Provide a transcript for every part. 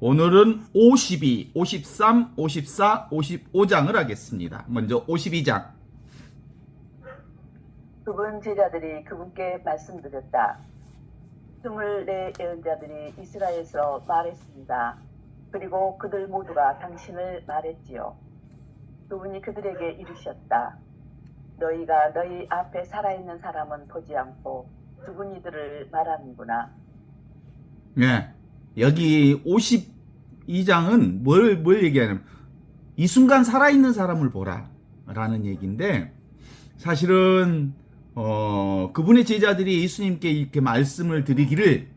오늘은 52, 53, 54, 55장을 하겠습니다. 먼저 52장. 그분 제자들이 그분께 말씀드렸다. 24 예언자들이 이스라엘에서 말했습니다. 그리고 그들 모두가 당신을 말했지요. 그분이 그들에게 이르셨다. 너희가 너희 앞에 살아있는 사람은 보지 않고 죽은 이들을 말하는구나. 네. 여기 52장은 뭘 얘기하냐면 이 순간 살아있는 사람을 보라 라는 얘기인데, 사실은 그분의 제자들이 예수님께 이렇게 말씀을 드리기를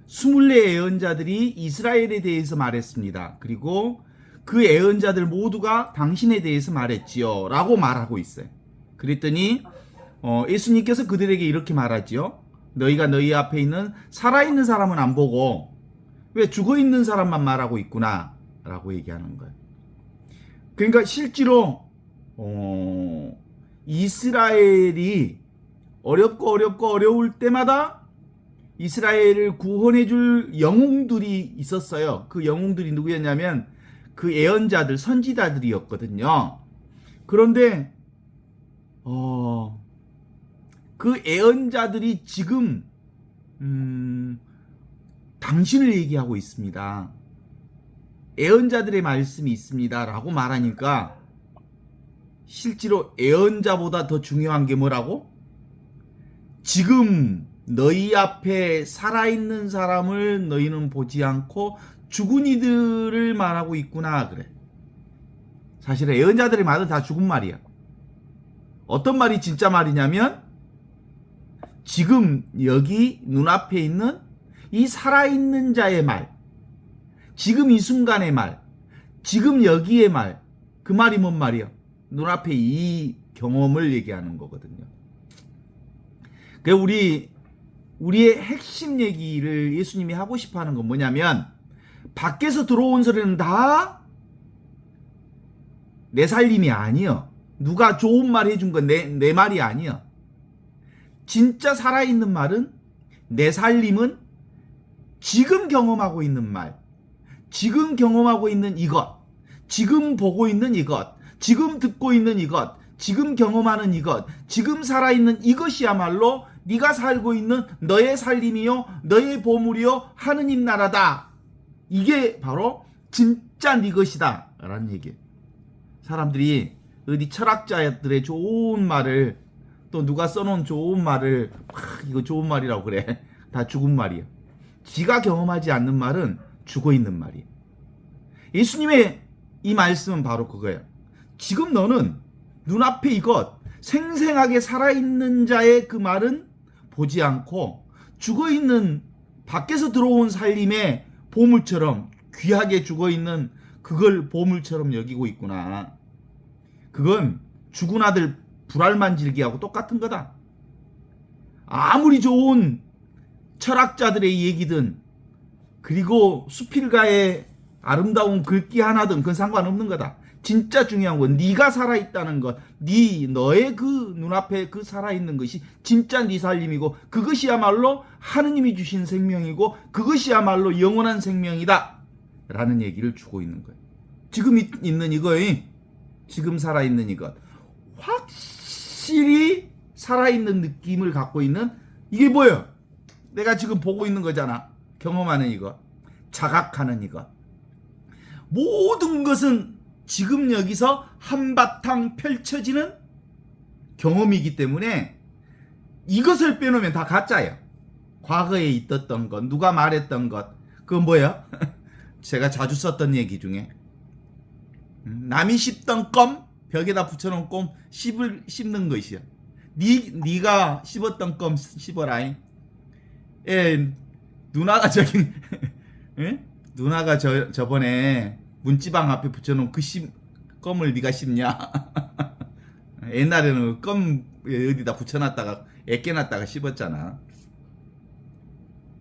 24 예언자들이 이스라엘에 대해서 말했습니다. 그리고 그 예언자들 모두가 당신에 대해서 말했지요 라고 말하고 있어요. 그랬더니 예수님께서 그들에게 이렇게 말하지요. 너희가 너희 앞에 있는 살아있는 사람은 안 보고 왜 죽어있는 사람만 말하고 있구나 라고 얘기하는 거예요. 그러니까 실제로 이스라엘이 어렵고 어려울 때마다 이스라엘을 구원해 줄 영웅들이 있었어요. 그 영웅들이 누구였냐면 그 예언자들, 선지자들이었거든요. 그런데 그 예언자들이 지금 당신을 얘기하고 있습니다. 예언자들의 말씀이 있습니다 라고 말하니까 실제로 예언자보다 더 중요한 게 뭐라고? 지금 너희 앞에 살아있는 사람을 너희는 보지 않고 죽은 이들을 말하고 있구나 그래. 사실 예언자들의 말은 다 죽은 말이야. 어떤 말이 진짜 말이냐면 지금 여기 눈앞에 있는 이 살아있는 자의 말, 지금 이 순간의 말, 지금 여기의 말, 그 말이 뭔 말이야? 눈앞에 이 경험을 얘기하는 거거든요. 그러니까 우리의 핵심 얘기를 예수님이 하고 싶어 하는 건 뭐냐면, 밖에서 들어온 소리는 다 내 살림이 아니여. 누가 좋은 말 해준 건 내 말이 아니여. 진짜 살아있는 말은, 내 살림은 지금 경험하고 있는 말, 지금 경험하고 있는 이것, 지금 보고 있는 이것, 지금 듣고 있는 이것, 지금 경험하는 이것, 지금 살아있는 이것이야말로 네가 살고 있는 너의 살림이요, 너의 보물이요, 하느님 나라다. 이게 바로 진짜 네 것이다 라는 얘기예요. 사람들이 어디 철학자들의 좋은 말을, 또 누가 써놓은 좋은 말을 이거 좋은 말이라고 그래. 다 죽은 말이야. 지가 경험하지 않는 말은 죽어있는 말이야. 예수님의 이 말씀은 바로 그거예요. 지금 너는 눈앞에 이것, 생생하게 살아있는 자의 그 말은 보지 않고 죽어있는, 밖에서 들어온 살림의 보물처럼, 귀하게 죽어있는 그걸 보물처럼 여기고 있구나. 그건 죽은 아들 불알만 질기하고 똑같은 거다. 아무리 좋은 철학자들의 얘기든, 그리고 수필가의 아름다운 글귀 하나든 그건 상관없는 거다. 진짜 중요한 건 네가 살아있다는 것, 너의 그 눈앞에 그 살아있는 것이 진짜 네 살림이고, 그것이야말로 하느님이 주신 생명이고, 그것이야말로 영원한 생명이다 라는 얘기를 주고 있는 거예요. 지금 있는 이거에, 지금 살아있는 이것, 확실히 살아있는 느낌을 갖고 있는 이게 뭐예요? 내가 지금 보고 있는 거잖아. 경험하는 이것, 자각하는 이것, 모든 것은 지금 여기서 한바탕 펼쳐지는 경험이기 때문에 이것을 빼놓으면 다 가짜예요. 과거에 있었던 것, 누가 말했던 것, 그건 뭐예요? 제가 자주 썼던 얘기 중에, 남이 씹던 껌, 벽에다 붙여놓은 껌 씹는 것이야. 네가 씹었던 껌 씹어라잉. 누나가 누나가 저번에 문지방 앞에 붙여놓은 그 껌을 네가 씹냐? 옛날에는 껌 어디다 붙여놨다가 애껴놨다가 씹었잖아.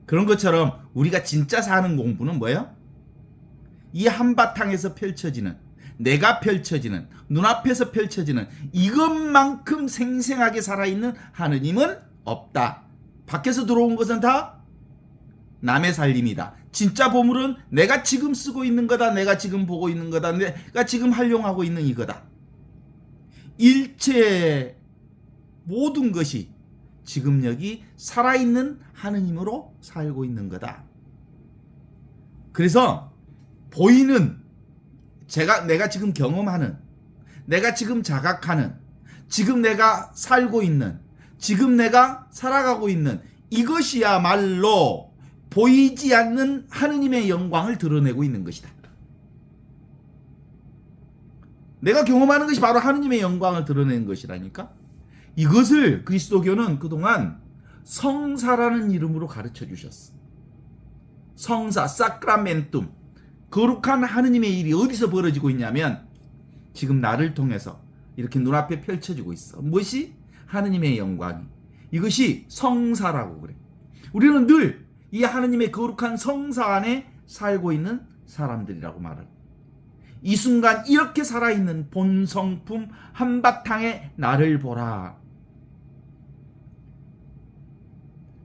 그런 것처럼 우리가 진짜 사는 공부는 뭐예요? 이 한바탕에서 펼쳐지는, 내가 펼쳐지는, 눈앞에서 펼쳐지는 이것만큼 생생하게 살아있는 하느님은 없다. 밖에서 들어온 것은 다 남의 살림이다. 진짜 보물은 내가 지금 쓰고 있는 거다. 내가 지금 보고 있는 거다. 내가 지금 활용하고 있는 이거다. 일체 모든 것이 지금 여기 살아있는 하느님으로 살고 있는 거다. 그래서 보이는 내가 지금 경험하는, 내가 지금 자각하는, 지금 내가 살고 있는, 지금 내가 살아가고 있는 이것이야말로 보이지 않는 하느님의 영광을 드러내고 있는 것이다. 내가 경험하는 것이 바로 하느님의 영광을 드러내는 것이라니까. 이것을 그리스도교는 그동안 성사라는 이름으로 가르쳐 주셨어. 성사, 사크라멘툼. 거룩한 하느님의 일이 어디서 벌어지고 있냐면 지금 나를 통해서 이렇게 눈앞에 펼쳐지고 있어. 무엇이? 하느님의 영광이. 이것이 성사라고 그래. 우리는 늘 이 하느님의 거룩한 성사 안에 살고 있는 사람들이라고 말을. 이 순간 이렇게 살아있는 본성품 한바탕에 나를 보라.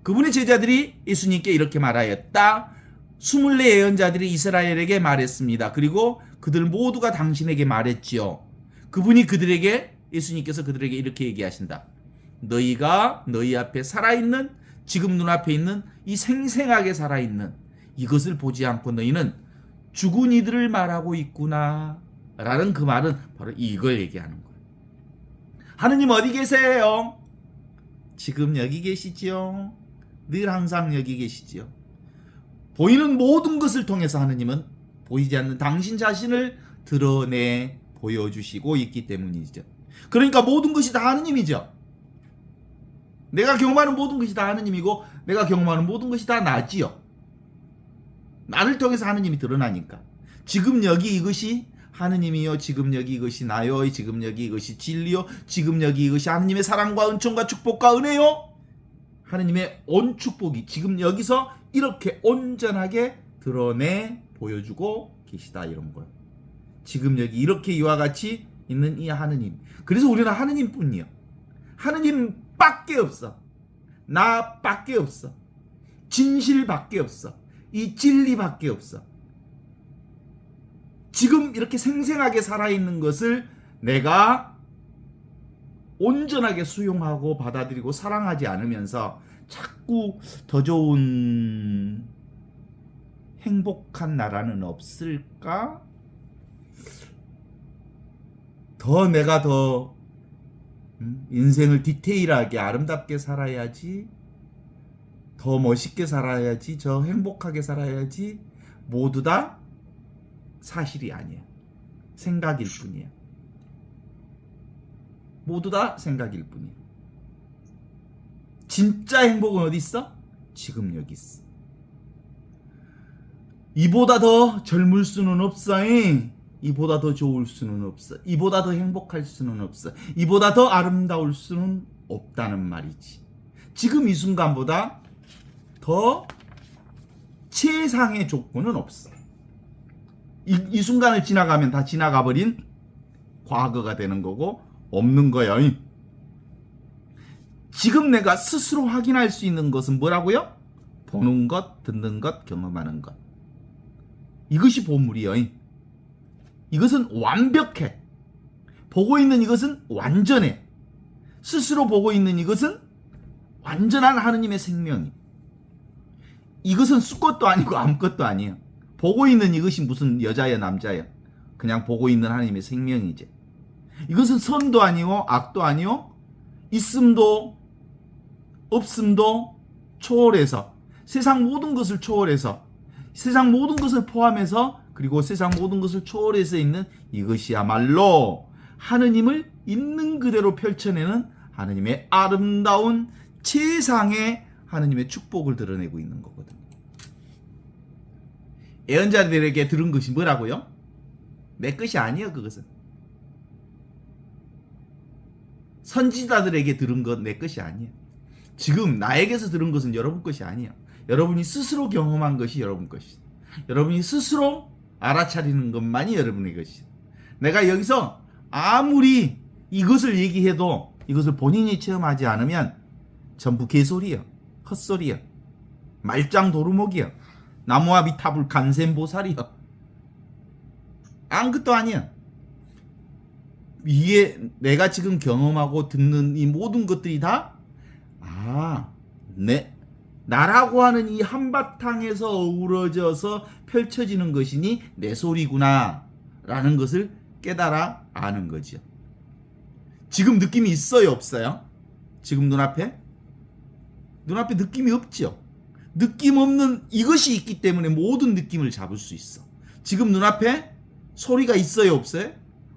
그분의 제자들이 예수님께 이렇게 말하였다. 24 예언자들이 이스라엘에게 말했습니다. 그리고 그들 모두가 당신에게 말했지요. 그분이 예수님께서 그들에게 이렇게 얘기하신다. 너희가 너희 앞에 살아있는, 지금 눈앞에 있는 이 생생하게 살아있는 이것을 보지 않고 너희는 죽은 이들을 말하고 있구나. 라는 그 말은 바로 이걸 얘기하는 거예요. 하느님 어디 계세요? 지금 여기 계시지요. 늘 항상 여기 계시지요. 보이는 모든 것을 통해서 하느님은 보이지 않는 당신 자신을 드러내 보여주시고 있기 때문이죠. 그러니까 모든 것이 다 하느님이죠. 내가 경험하는 모든 것이 다 하느님이고 내가 경험하는 모든 것이 다 나지요. 나를 통해서 하느님이 드러나니까. 지금 여기 이것이 하느님이요. 지금 여기 이것이 나요. 지금 여기 이것이 진리요. 지금 여기 이것이 하느님의 사랑과 은총과 축복과 은혜요. 하느님의 온 축복이 지금 여기서 이렇게 온전하게 드러내 보여주고 계시다. 이런 거예요. 지금 여기 이렇게 이와 같이 있는 이 하느님. 그래서 우리는 하느님뿐이요. 하느님밖에 없어. 나밖에 없어. 진실밖에 없어. 이 진리밖에 없어. 지금 이렇게 생생하게 살아있는 것을 내가 온전하게 수용하고 받아들이고 사랑하지 않으면서 자꾸 더 좋은 행복한 나라는 없을까? 내가 더 인생을 디테일하게 아름답게 살아야지. 더 멋있게 살아야지. 더 행복하게 살아야지. 모두 다 사실이 아니야. 생각일 뿐이야. 모두 다 생각일 뿐이야. 진짜 행복은 어디 있어? 지금 여기 있어. 이보다 더 젊을 수는 없어. 이보다 더 좋을 수는 없어. 이보다 더 행복할 수는 없어. 이보다 더 아름다울 수는 없다는 말이지. 지금 이 순간보다 더 최상의 조건은 없어. 이 순간을 지나가면 다 지나가버린 과거가 되는 거고 없는 거야. 지금 내가 스스로 확인할 수 있는 것은 뭐라고요? 보는 것, 듣는 것, 경험하는 것. 이것이 보물이요. 이것은 완벽해. 보고 있는 이것은 완전해. 스스로 보고 있는 이것은 완전한 하느님의 생명이. 이것은 수것도 아니고 아무것도 아니에요. 보고 있는 이것이 무슨 여자야 남자야. 그냥 보고 있는 하느님의 생명이지. 이것은 선도 아니고 악도 아니고 있음도 없음도 초월해서 세상 모든 것을 초월해서 세상 모든 것을 포함해서 그리고 세상 모든 것을 초월해서 있는 이것이야말로 하느님을 있는 그대로 펼쳐내는 하느님의 아름다운 최상의 하느님의 축복을 드러내고 있는 거거든요. 예언자들에게 들은 것이 뭐라고요? 내 것이 아니에요. 그것은 선지자들에게 들은 것 내 것이 아니에요. 지금 나에게서 들은 것은 여러분 것이 아니에요. 여러분이 스스로 경험한 것이 여러분 것이에요. 여러분이 스스로 알아차리는 것만이 여러분의 것이에요. 내가 여기서 아무리 이것을 얘기해도 이것을 본인이 체험하지 않으면 전부 개소리예요. 헛소리예요. 말짱 도루묵이야. 나무와 비타불 간센보살이야. 아무것도 아니야. 이게 내가 지금 경험하고 듣는 이 모든 것들이 다 나라고 하는 이 한바탕에서 어우러져서 펼쳐지는 것이니 내 소리구나 라는 것을 깨달아 아는 거죠. 지금 느낌이 있어요, 없어요? 지금 눈앞에? 눈앞에 느낌이 없죠. 느낌 없는 이것이 있기 때문에 모든 느낌을 잡을 수 있어. 지금 눈앞에 소리가 있어요, 없어요?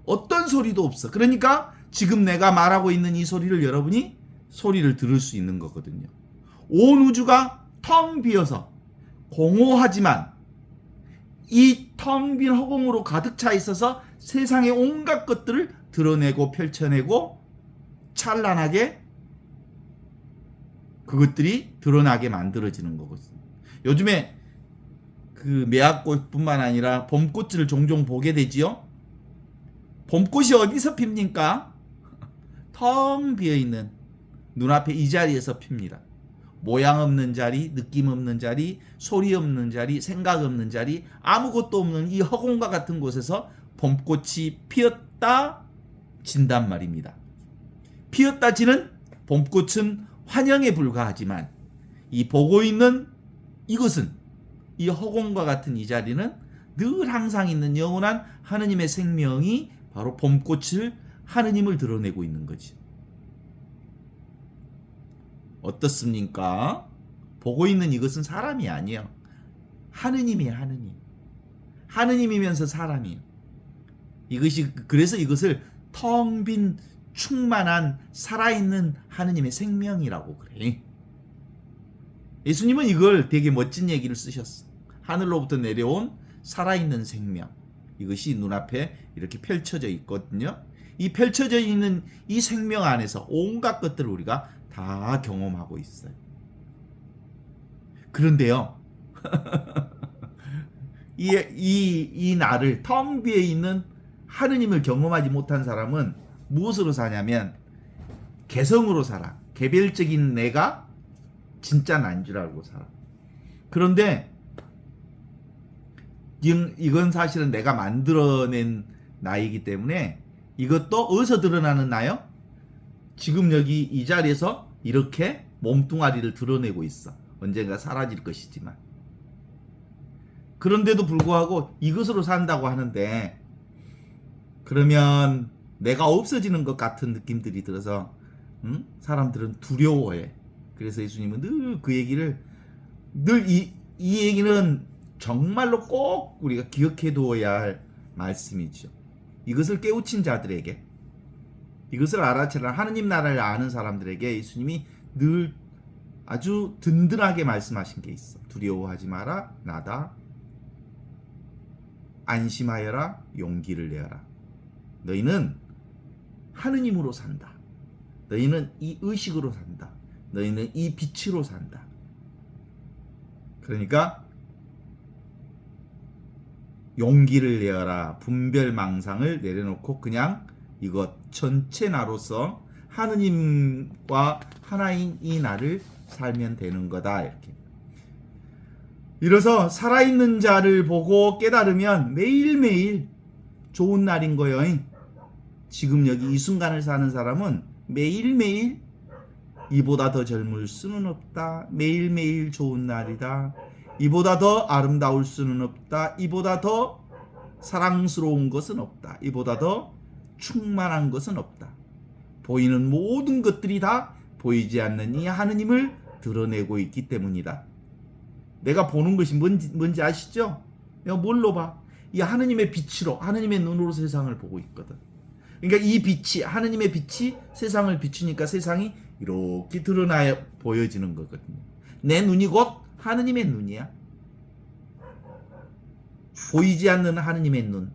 어떤 소리도 없어. 그러니까 지금 내가 말하고 있는 이 소리를 여러분이 소리를 들을 수 있는 거거든요. 온 우주가 텅 비어서 공허하지만 이 텅 빈 허공으로 가득 차 있어서 세상의 온갖 것들을 드러내고 펼쳐내고 찬란하게 그것들이 드러나게 만들어지는 거거든요. 요즘에 그 매화꽃뿐만 아니라 봄꽃을 종종 보게 되지요. 봄꽃이 어디서 핍니까? 텅 비어있는 눈앞에 이 자리에서 핍니다. 모양 없는 자리, 느낌 없는 자리, 소리 없는 자리, 생각 없는 자리, 아무것도 없는 이 허공과 같은 곳에서 봄꽃이 피었다 진단 말입니다. 피었다 지는 봄꽃은 환영에 불과하지만 이 보고 있는 이것은 이 허공과 같은 이 자리는 늘 항상 있는 영원한 하느님의 생명이 바로 봄꽃을 하느님을 드러내고 있는 거지. 어떻습니까? 보고 있는 이것은 사람이 아니에요. 하느님이에요, 하느님. 하느님이면서 사람이에요. 이것이 그래서 이것을 텅 빈 충만한 살아있는 하느님의 생명이라고 그래. 예수님은 이걸 되게 멋진 얘기를 쓰셨어. 하늘로부터 내려온 살아있는 생명. 이것이 눈앞에 이렇게 펼쳐져 있거든요. 이 펼쳐져 있는 이 생명 안에서 온갖 것들을 우리가 다 경험하고 있어요. 그런데요. 이 나를 텅 비어 있는 하느님을 경험하지 못한 사람은 무엇으로 사냐면 개성으로 살아. 개별적인 내가 진짜 난 줄 알고 살아. 그런데 이건 사실은 내가 만들어낸 나이기 때문에 이것도 어디서 드러나는 나요? 지금 여기 이 자리에서 이렇게 몸뚱아리를 드러내고 있어. 언젠가 사라질 것이지만. 그런데도 불구하고 이것으로 산다고 하는데 그러면 내가 없어지는 것 같은 느낌들이 들어서 사람들은 두려워해. 그래서 예수님은 늘 그 얘기를 이 얘기는 정말로 꼭 우리가 기억해 두어야 할 말씀이죠. 이것을 깨우친 자들에게 이것을 알아채라 하느님 나라를 아는 사람들에게 예수님이 늘 아주 든든하게 말씀하신 게 있어. 두려워하지 마라. 나다. 안심하여라. 용기를 내어라. 너희는 하느님으로 산다. 너희는 이 의식으로 산다. 너희는 이 빛으로 산다. 그러니까 용기를 내어라. 분별망상을 내려놓고 그냥 이것 전체 나로서 하느님과 하나인 이 나를 살면 되는 거다. 이렇게. 이래서 살아있는 자를 보고 깨달으면 매일매일 좋은 날인 거예요. 지금 여기 이 순간을 사는 사람은 매일매일 이보다 더 젊을 수는 없다. 매일매일 좋은 날이다. 이보다 더 아름다울 수는 없다. 이보다 더 사랑스러운 것은 없다. 이보다 더 충만한 것은 없다. 보이는 모든 것들이 다 보이지 않는 이 하느님을 드러내고 있기 때문이다. 내가 보는 것이 뭔지 아시죠? 내가 뭘로 봐? 이 하느님의 빛으로, 하느님의 눈으로 세상을 보고 있거든. 그러니까 이 빛이, 하느님의 빛이 세상을 비추니까 세상이 이렇게 드러나 보여지는 거거든요. 내 눈이 곧 하느님의 눈이야. 보이지 않는 하느님의 눈.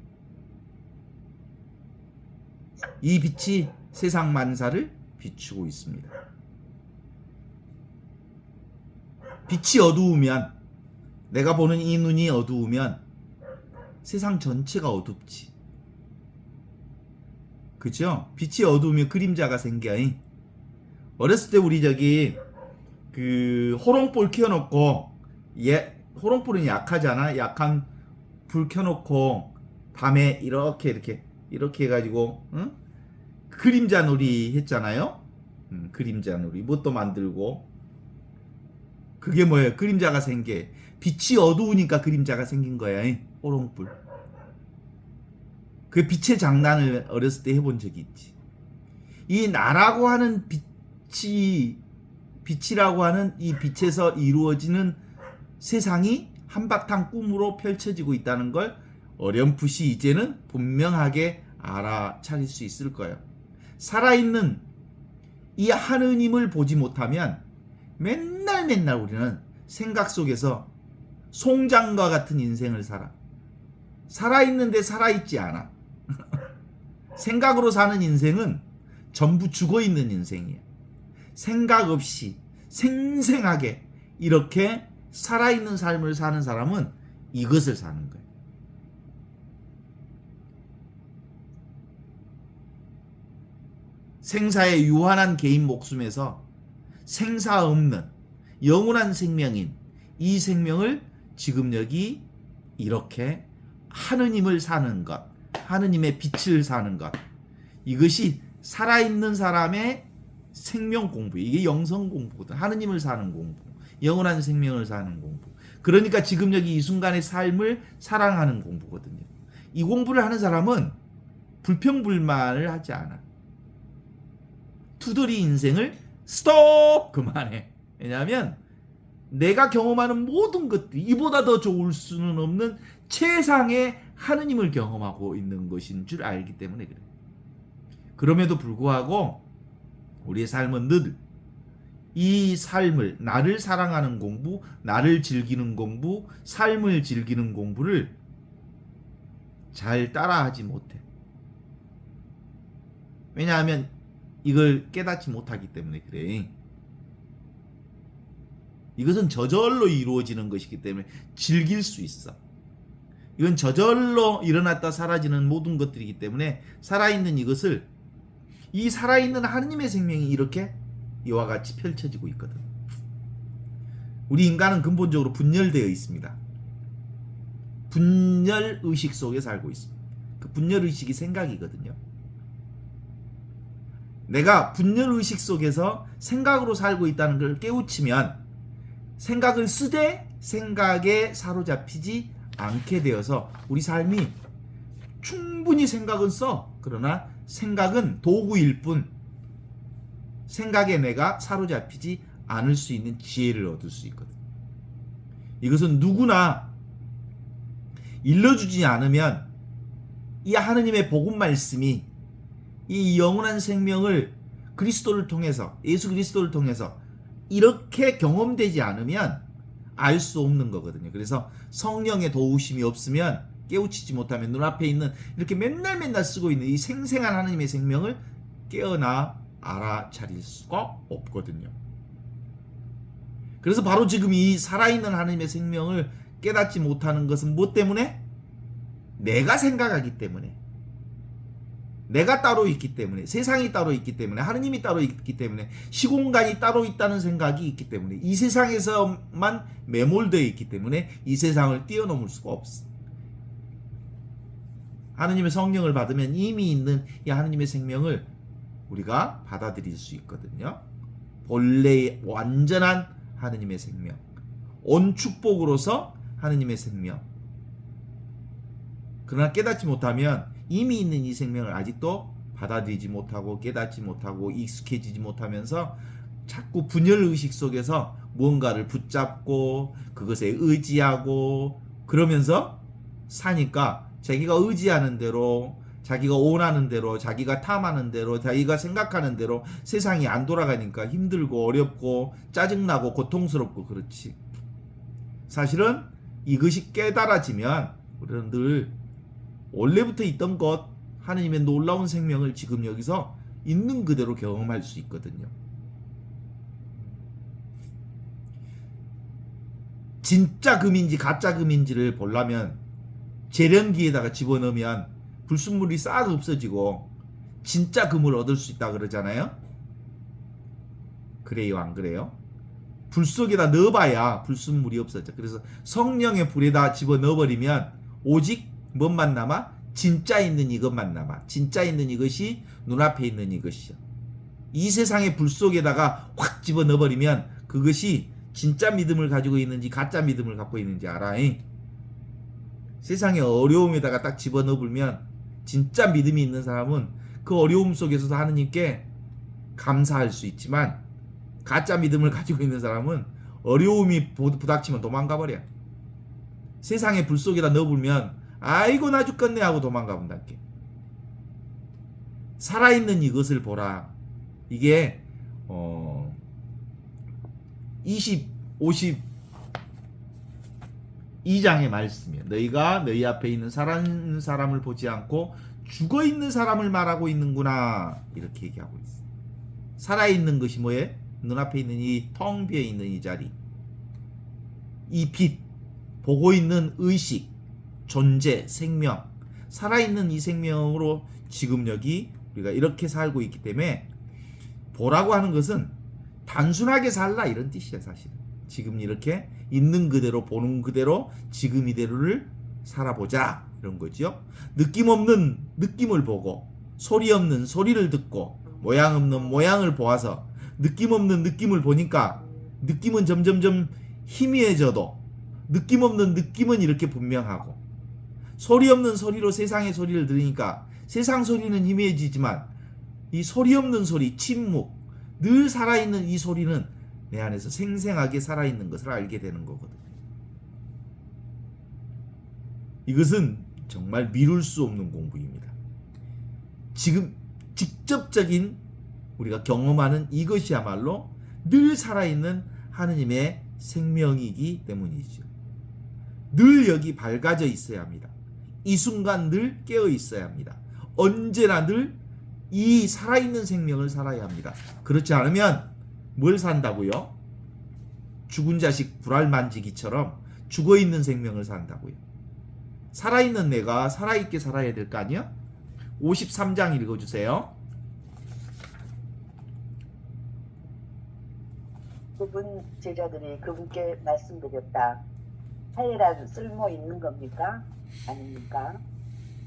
이 빛이 세상 만사를 비추고 있습니다. 빛이 어두우면, 내가 보는 이 눈이 어두우면 세상 전체가 어둡지. 그죠? 빛이 어두우면 그림자가 생겨. 어렸을 때 우리 저기 그 호롱볼 키워놓고 호롱불은 약하잖아. 약한 불 켜놓고 밤에 이렇게 해가지고 응? 그림자 놀이 했잖아요. 그림자 놀이 뭣도 만들고 그게 뭐예요? 그림자가 생겨. 빛이 어두우니까 그림자가 생긴 거야. 호롱불. 그 빛의 장난을 어렸을 때 해본 적이 있지. 이 나라고 하는 빛이라고 하는 이 빛에서 이루어지는 세상이 한바탕 꿈으로 펼쳐지고 있다는 걸 어렴풋이 이제는 분명하게 알아차릴 수 있을 거예요. 살아있는 이 하느님을 보지 못하면 맨날 우리는 생각 속에서 송장과 같은 인생을 살아. 살아있는데 살아있지 않아. 생각으로 사는 인생은 전부 죽어있는 인생이에요. 생각 없이 생생하게 이렇게 살아있는 삶을 사는 사람은 이것을 사는 거예요. 생사의 유한한 개인 목숨에서 생사 없는 영원한 생명인 이 생명을 지금 여기 이렇게 하느님을 사는 것, 하느님의 빛을 사는 것, 이것이 살아있는 사람의 생명 공부, 이게 영성 공부거든. 하느님을 사는 공부, 영원한 생명을 사는 공부. 그러니까 지금 여기 이 순간의 삶을 사랑하는 공부거든요. 이 공부를 하는 사람은 불평불만을 하지 않아. 투덜이 인생을 스톱! 그만해. 왜냐하면 내가 경험하는 모든 것들이 이보다 더 좋을 수는 없는 최상의 하느님을 경험하고 있는 것인 줄 알기 때문에 그래. 그럼에도 불구하고 우리의 삶은 늘 이 삶을, 나를 사랑하는 공부, 나를 즐기는 공부, 삶을 즐기는 공부를 잘 따라하지 못해. 왜냐하면 이걸 깨닫지 못하기 때문에 그래. 이것은 저절로 이루어지는 것이기 때문에 즐길 수 있어. 이건 저절로 일어났다 사라지는 모든 것들이기 때문에 살아있는 이것을, 이 살아있는 하느님의 생명이 이렇게 이와 같이 펼쳐지고 있거든. 우리 인간은 근본적으로 분열되어 있습니다. 분열의식 속에 살고 있습니다. 그 분열의식이 생각이거든요. 내가 분열의식 속에서 생각으로 살고 있다는 걸 깨우치면 생각을 쓰되 생각에 사로잡히지 않게 되어서 우리 삶이 충분히 생각은 써. 그러나 생각은 도구일 뿐 생각에 내가 사로잡히지 않을 수 있는 지혜를 얻을 수 있거든. 이것은 누구나 일러주지 않으면 이 하느님의 복음 말씀이 이 영원한 생명을 그리스도를 통해서, 예수 그리스도를 통해서 이렇게 경험되지 않으면 알 수 없는 거거든요. 그래서 성령의 도우심이 없으면, 깨우치지 못하면 눈앞에 있는 이렇게 맨날 쓰고 있는 이 생생한 하느님의 생명을 깨어나 알아차릴 수가 없거든요. 그래서 바로 지금 이 살아있는 하느님의 생명을 깨닫지 못하는 것은 무엇 때문에? 내가 생각하기 때문에, 내가 따로 있기 때문에, 세상이 따로 있기 때문에, 하느님이 따로 있기 때문에, 시공간이 따로 있다는 생각이 있기 때문에, 이 세상에서만 매몰되어 있기 때문에 이 세상을 뛰어넘을 수가 없어. 하느님의 성령을 받으면 이미 있는 이 하느님의 생명을 우리가 받아들일 수 있거든요. 본래의 완전한 하느님의 생명, 온 축복으로서 하느님의 생명. 그러나 깨닫지 못하면 이미 있는 이 생명을 아직도 받아들이지 못하고 깨닫지 못하고 익숙해지지 못하면서 자꾸 분열의식 속에서 무언가를 붙잡고 그것에 의지하고 그러면서 사니까 자기가 의지하는 대로, 자기가 원하는 대로, 자기가 탐하는 대로, 자기가 생각하는 대로 세상이 안 돌아가니까 힘들고 어렵고 짜증나고 고통스럽고 그렇지. 사실은 이것이 깨달아지면 우리는 늘 원래부터 있던 것, 하느님의 놀라운 생명을 지금 여기서 있는 그대로 경험할 수 있거든요. 진짜 금인지 가짜 금인지를 보려면 재련기에다가 집어넣으면 불순물이 싹 없어지고 진짜 금을 얻을 수 있다 그러잖아요. 그래요, 안 그래요? 불 속에다 넣어봐야 불순물이 없어져. 그래서 성령의 불에다 집어 넣어버리면 오직 뭔만 남아? 진짜 있는 이것만 남아. 진짜 있는 이것이 눈앞에 있는 이것이요. 이 세상의 불 속에다가 확 집어 넣어버리면 그것이 진짜 믿음을 가지고 있는지 가짜 믿음을 갖고 있는지 알아. 세상의 어려움에다가 딱 집어 넣어보면 진짜 믿음이 있는 사람은 그 어려움 속에서도 하느님께 감사할 수 있지만, 가짜 믿음을 가지고 있는 사람은 어려움이 부닥치면 도망가 버려. 세상의 불 속에다 넣어보면 아이고 나 죽겠네 하고 도망가 본다께. 살아있는 이것을 보라. 이게 52장의 말씀이에요. 너희가 너희 앞에 있는 살아있는 사람을 보지 않고 죽어있는 사람을 말하고 있는구나, 이렇게 얘기하고 있어요. 살아있는 것이 뭐예요? 눈앞에 있는 이 텅 비어 있는 이 자리, 이 빛, 보고 있는 의식, 존재, 생명, 살아있는 이 생명으로 지금 여기 우리가 이렇게 살고 있기 때문에, 보라고 하는 것은 단순하게 살라 이런 뜻이야. 사실은 지금 이렇게 있는 그대로, 보는 그대로, 지금 이대로를 살아보자 이런 거죠. 느낌 없는 느낌을 보고, 소리 없는 소리를 듣고, 모양 없는 모양을 보아서 느낌 없는 느낌을 보니까 느낌은 점점점 희미해져도 느낌 없는 느낌은 이렇게 분명하고, 소리 없는 소리로 세상의 소리를 들으니까 세상 소리는 희미해지지만 이 소리 없는 소리, 침묵, 늘 살아있는 이 소리는 내 안에서 생생하게 살아있는 것을 알게 되는 거거든요. 이것은 정말 미룰 수 없는 공부입니다. 지금 직접적인 우리가 경험하는 이것이야말로 늘 살아있는 하느님의 생명이기 때문이죠. 늘 여기 밝아져 있어야 합니다. 이 순간 늘 깨어 있어야 합니다. 언제나 늘 이 살아있는 생명을 살아야 합니다. 그렇지 않으면 뭘 산다고요? 죽은 자식 불알 만지기처럼 죽어있는 생명을 산다고요. 살아있는 내가 살아있게 살아야 될 거 아니야? 53장 읽어주세요. 그분 제자들이 그분께 말씀드렸다. 할례란 쓸모 있는 겁니까? 아닙니까?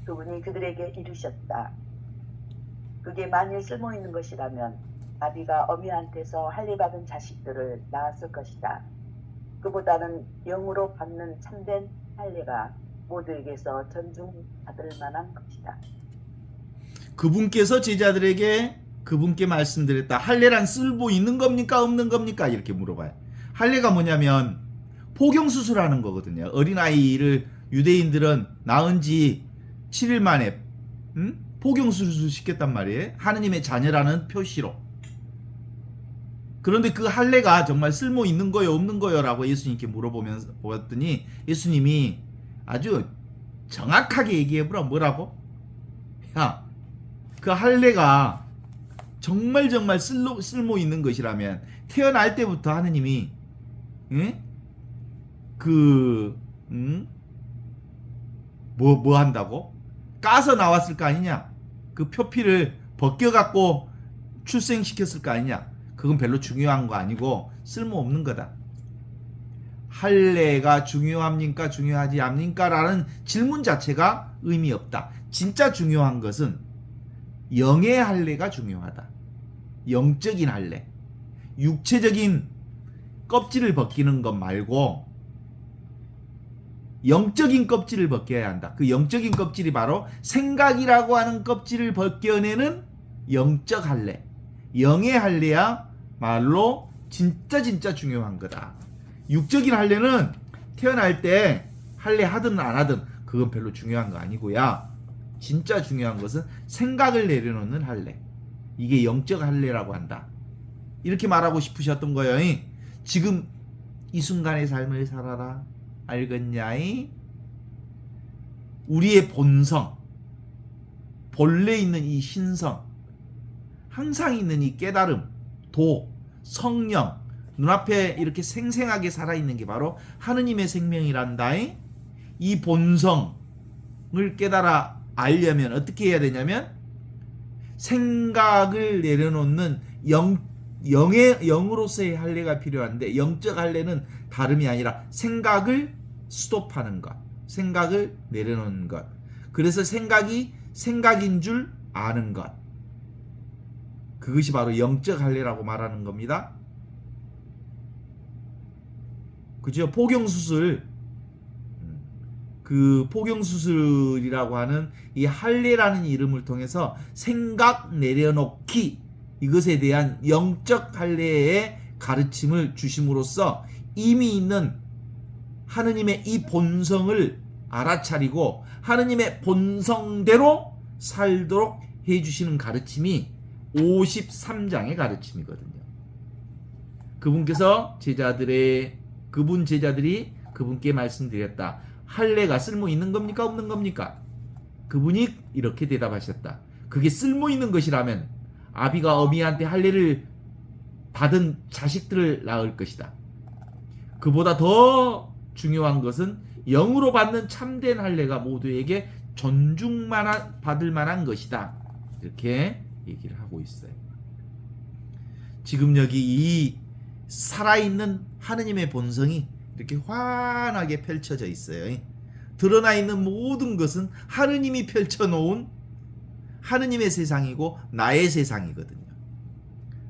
그분이 그들에게 이르셨다. 그게 만일 쓸모 있는 것이라면 아비가 어미한테서 할례 받은 자식들을 낳았을 것이다. 그보다는 영으로 받는 참된 할례가 모두에게서 존중받을 만한 것이다. 그분께서 제자들에게 그분께 말씀드렸다. 할례란 쓸모 있는 겁니까? 없는 겁니까? 이렇게 물어봐요. 할례가 뭐냐면 포경수술하는 거거든요. 어린아이를 유대인들은 낳은 지 7일 만에 포경수술 시켰단 말이에요. 하느님의 자녀라는 표시로. 그런데 그 할례가 정말 쓸모 있는 거요 없는 거요 라고 예수님께 물어보면서 보았더니 예수님이 아주 정확하게 얘기해보라. 뭐라고? 야, 그 할례가 정말 쓸모 있는 것이라면 태어날 때부터 하느님이 뭐 한다고? 까서 나왔을 거 아니냐? 그 표피를 벗겨갖고 출생시켰을 거 아니냐? 그건 별로 중요한 거 아니고 쓸모없는 거다. 할례가 중요합니까? 중요하지 않습니까? 라는 질문 자체가 의미 없다. 진짜 중요한 것은 영의 할례가 중요하다. 영적인 할례. 육체적인 껍질을 벗기는 것 말고 영적인 껍질을 벗겨야 한다. 그 영적인 껍질이 바로 생각이라고 하는 껍질을 벗겨내는 영적 할례. 영의 할례야 말로 진짜 중요한 거다. 육적인 할례는 태어날 때 할례 하든 안 하든 그건 별로 중요한 거 아니고요. 진짜 중요한 것은 생각을 내려놓는 할례. 이게 영적 할례라고 한다. 이렇게 말하고 싶으셨던 거예요. 지금 이 순간의 삶을 살아라. 알겠냐이? 우리의 본성, 본래 있는 이 신성, 항상 있는 이 깨달음, 도, 성령, 눈앞에 이렇게 생생하게 살아있는 게 바로 하느님의 생명이란다. 이 본성을 깨달아 알려면 어떻게 해야 되냐면 생각을 내려놓는 영으로서의 할례가 필요한데 영적 할례는 다름이 아니라 생각을 스톱하는 것, 생각을 내려놓는 것. 그래서 생각이 생각인 줄 아는 것. 그것이 바로 영적 할례라고 말하는 겁니다. 그죠? 포경수술, 그 포경수술이라고 하는 이 할례라는 이름을 통해서 생각 내려놓기, 이것에 대한 영적 할례의 가르침을 주심으로써 이미 있는 하느님의 이 본성을 알아차리고 하느님의 본성대로 살도록 해주시는 가르침이 53장의 가르침이거든요. 그분께서 그분 제자들이 그분께 말씀드렸다. 할례가 쓸모 있는 겁니까? 없는 겁니까? 그분이 이렇게 대답하셨다. 그게 쓸모 있는 것이라면 아비가 어미한테 할례를 받은 자식들을 낳을 것이다. 그보다 더 중요한 것은 영으로 받는 참된 할례가 모두에게 존중받을 만한 것이다. 이렇게 얘기를 하고 있어요. 지금 여기 이 살아있는 하느님의 본성이 이렇게 환하게 펼쳐져 있어요. 드러나 있는 모든 것은 하느님이 펼쳐놓은 하느님의 세상이고 나의 세상이거든요.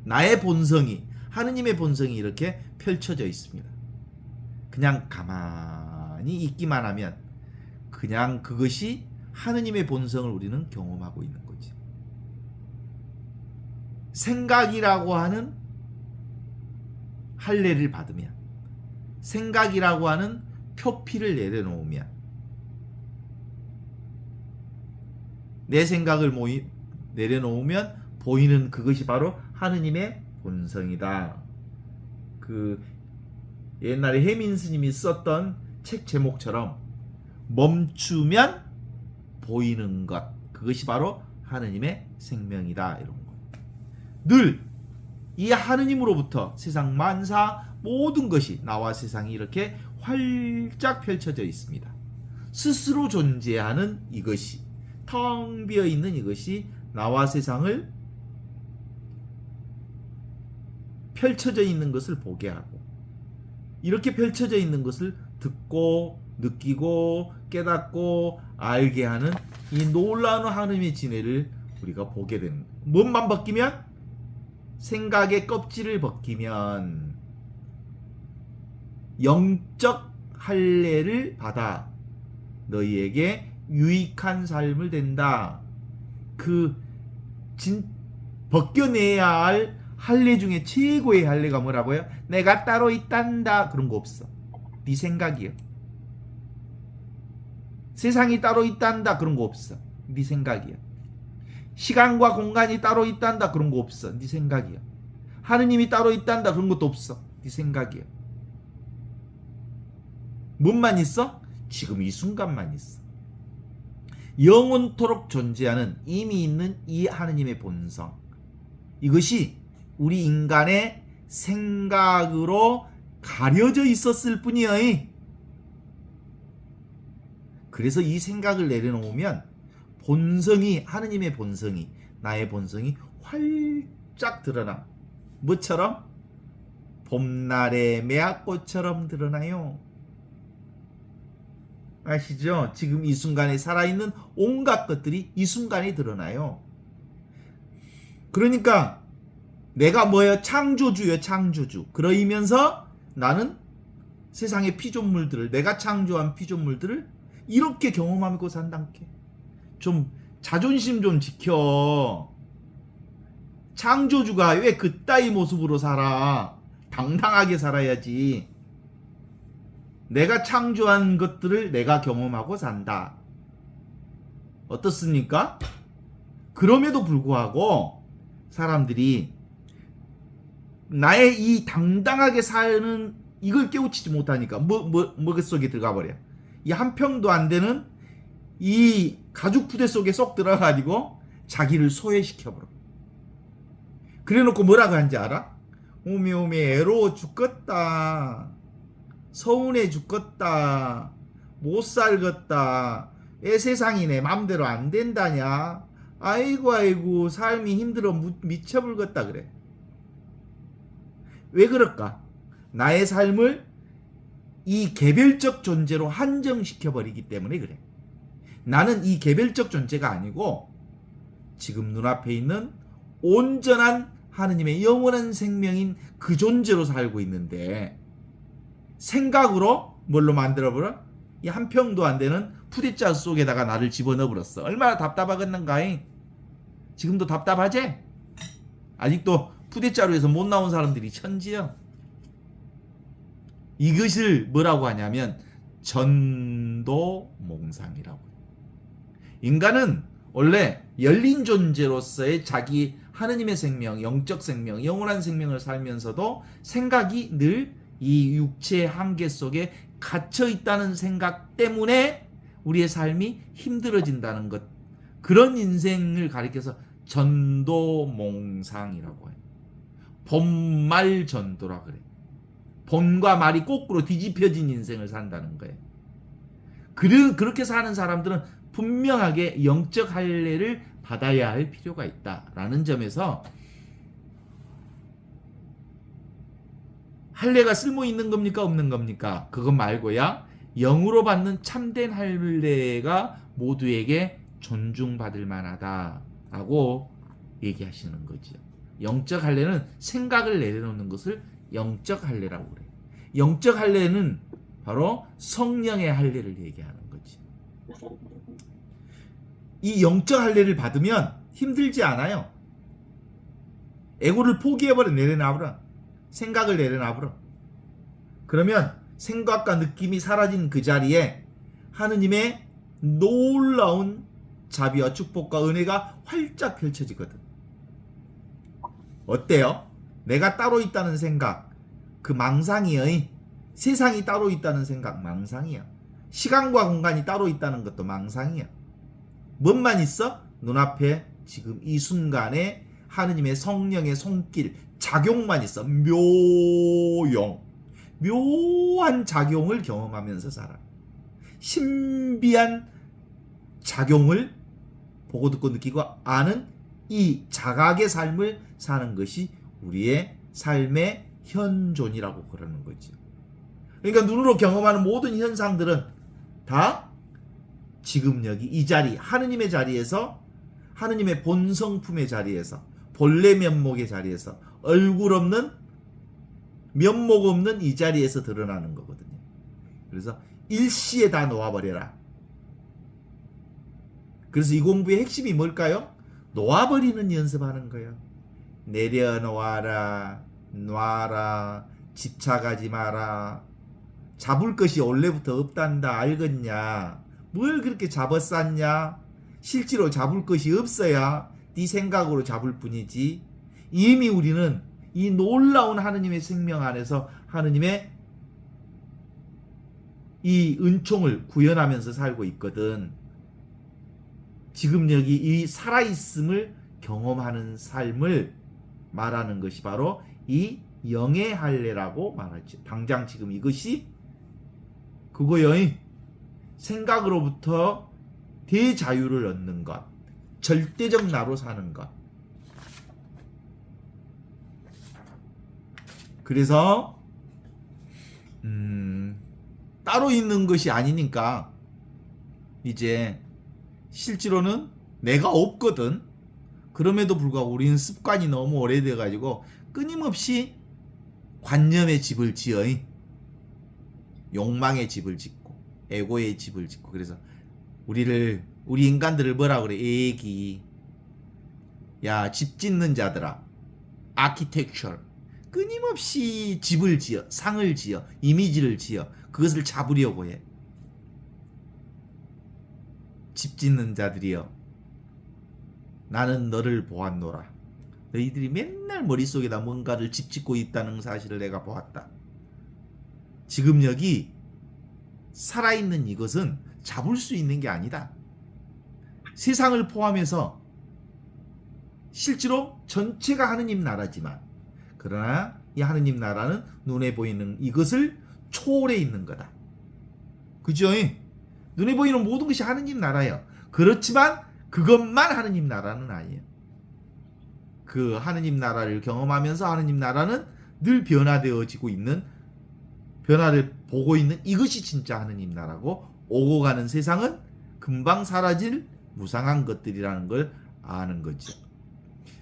나의 본성이, 하느님의 본성이 이렇게 펼쳐져 있습니다. 그냥 가만히 있기만 하면 그냥 그것이 하느님의 본성을 우리는 경험하고 있는 거지. 생각이라고 하는 할례를 받으면, 생각이라고 하는 표피를 내려놓으면, 내 생각을 내려놓으면 보이는 그것이 바로 하느님의 본성이다. 그 옛날에 혜민 스님이 썼던 책 제목처럼 멈추면 보이는 것, 그것이 바로 하느님의 생명이다. 이런 거. 늘 이 하느님으로부터 세상 만사 모든 것이, 나와 세상이 이렇게 활짝 펼쳐져 있습니다. 스스로 존재하는 이것이, 텅 비어 있는 이것이 나와 세상을 펼쳐져 있는 것을 보게 하고, 이렇게 펼쳐져 있는 것을 듣고 느끼고 깨닫고 알게 하는 이 놀라운 하느님의 진해를 우리가 보게 되는, 뭔만 벗기면, 생각의 껍질을 벗기면 영적 할례를 받아 너희에게 유익한 삶을 된다. 벗겨내야 할 할례 중에 최고의 할례가 뭐라고요? 내가 따로 있단다. 그런 거 없어. 네 생각이요. 세상이 따로 있단다. 그런 거 없어. 네 생각이요. 시간과 공간이 따로 있단다. 그런 거 없어. 네 생각이요. 하느님이 따로 있단다. 그런 것도 없어. 네 생각이요. 뭔만 있어? 지금 이 순간만 있어. 영원토록 존재하는 이미 있는 이 하느님의 본성, 이것이 우리 인간의 생각으로 가려져 있었을 뿐이에요. 그래서 이 생각을 내려놓으면 본성이, 하느님의 본성이, 나의 본성이 활짝 드러나. 뭐처럼? 봄날의 매화꽃처럼 드러나요. 아시죠? 지금 이 순간에 살아있는 온갖 것들이 이 순간에 드러나요. 그러니까 내가 뭐예요? 창조주요, 창조주. 그러면서 나는 세상의 피조물들을, 내가 창조한 피조물들을 이렇게 경험하고 산단께. 좀 자존심 좀 지켜. 창조주가 왜 그따위 모습으로 살아? 당당하게 살아야지. 내가 창조한 것들을 내가 경험하고 산다. 어떻습니까? 그럼에도 불구하고 사람들이 나의 이 당당하게 사는 이걸 깨우치지 못하니까 머릿속에 들어가 버려. 이 한 평도 안 되는 이 가죽 부대 속에 쏙 들어가가지고 자기를 소외시켜버려. 그래놓고 뭐라고 하는지 알아? 오메 애로워 죽겠다. 서운해 죽겠다. 못 살겠다. 애 세상이 내 맘대로 안 된다냐. 아이고 삶이 힘들어 미쳐불겠다 그래. 왜 그럴까? 나의 삶을 이 개별적 존재로 한정시켜버리기 때문에 그래. 나는 이 개별적 존재가 아니고 지금 눈앞에 있는 온전한 하느님의 영원한 생명인 그 존재로 살고 있는데 생각으로 뭘로 만들어버려? 이 한 평도 안 되는 푸대자루 속에다가 나를 집어넣어버렸어. 얼마나 답답하겠는가잉? 지금도 답답하지? 아직도 푸대자루에서 못 나온 사람들이 천지야. 이것을 뭐라고 하냐면 전도몽상이라고. 인간은 원래 열린 존재로서의 자기 하느님의 생명, 영적 생명, 영원한 생명을 살면서도 생각이 늘 이 육체의 한계 속에 갇혀 있다는 생각 때문에 우리의 삶이 힘들어진다는 것. 그런 인생을 가리켜서 전도몽상이라고 해요. 본말 전도라 그래. 본과 말이 거꾸로 뒤집혀진 인생을 산다는 거예요. 그렇게 사는 사람들은 분명하게 영적 할례를 받아야 할 필요가 있다라는 점에서 할례가 쓸모 있는 겁니까 없는 겁니까? 그것 말고야 영으로 받는 참된 할례가 모두에게 존중받을 만하다라고 얘기하시는 거죠. 영적 할례는 생각을 내려놓는 것을 영적 할례라고 그래요. 영적 할례는 바로 성령의 할례를 얘기하는 거지. 이 영적 할례를 받으면 힘들지 않아요. 에고를 포기해버려. 내려놔버려. 생각을 내려놔버려. 그러면 생각과 느낌이 사라진 그 자리에 하느님의 놀라운 자비와 축복과 은혜가 활짝 펼쳐지거든. 어때요? 내가 따로 있다는 생각, 그 망상이요. 세상이 따로 있다는 생각 망상이야. 시간과 공간이 따로 있다는 것도 망상이야. 뭔만 있어? 눈앞에 지금 이 순간에 하느님의 성령의 손길, 작용만 있어. 묘한 작용을 경험하면서 살아. 신비한 작용을 보고 듣고 느끼고 아는 이 자각의 삶을 사는 것이 우리의 삶의 현존이라고 그러는 거지. 그러니까 눈으로 경험하는 모든 현상들은 다 지금 여기 이 자리, 하느님의 자리에서, 하느님의 본성품의 자리에서, 본래 면목의 자리에서, 얼굴 없는, 면목 없는 이 자리에서 드러나는 거거든요. 그래서 일시에 다 놓아버려라. 그래서 이 공부의 핵심이 뭘까요? 놓아버리는 연습하는 거예요. 내려놓아라, 놔라, 집착하지 마라. 잡을 것이 원래부터 없단다. 알겠냐? 뭘 그렇게 잡았었냐? 실제로 잡을 것이 없어야 네 생각으로 잡을 뿐이지. 이미 우리는 이 놀라운 하느님의 생명 안에서 하느님의 이 은총을 구현하면서 살고 있거든. 지금 여기 이 살아있음을 경험하는 삶을 말하는 것이 바로 이 영의 할례라고 말하죠. 당장 지금 이것이 그거요. 생각으로부터 대자유를 얻는 것, 절대적 나로 사는 것. 그래서 따로 있는 것이 아니니까 이제 실제로는 내가 없거든. 그럼에도 불구하고 우리는 습관이 너무 오래돼 가지고 끊임없이 관념의 집을 지어. 욕망의 집을 짓고 에고의 집을 짓고. 그래서 우리 인간들을 뭐라 그래? 애기. 야, 집 짓는 자들아. 아키텍처. 끊임없이 집을 지어, 상을 지어, 이미지를 지어 그것을 잡으려고 해. 집 짓는 자들이여, 나는 너를 보았노라. 너희들이 맨날 머릿속에다 뭔가를 집 짓고 있다는 사실을 내가 보았다. 지금 여기 살아있는 이것은 잡을 수 있는 게 아니다. 세상을 포함해서 실제로 전체가 하느님 나라지만, 그러나 이 하느님 나라는 눈에 보이는 이것을 초월해 있는 거다. 그죠? 눈에 보이는 모든 것이 하느님 나라예요. 그렇지만 그것만 하느님 나라는 아니에요. 그 하느님 나라를 경험하면서 하느님 나라는 늘 변화되어지고 있는, 변화를 보고 있는 이것이 진짜 하느님 나라고, 오고 가는 세상은 금방 사라질 무상한 것들이라는 걸 아는 거죠.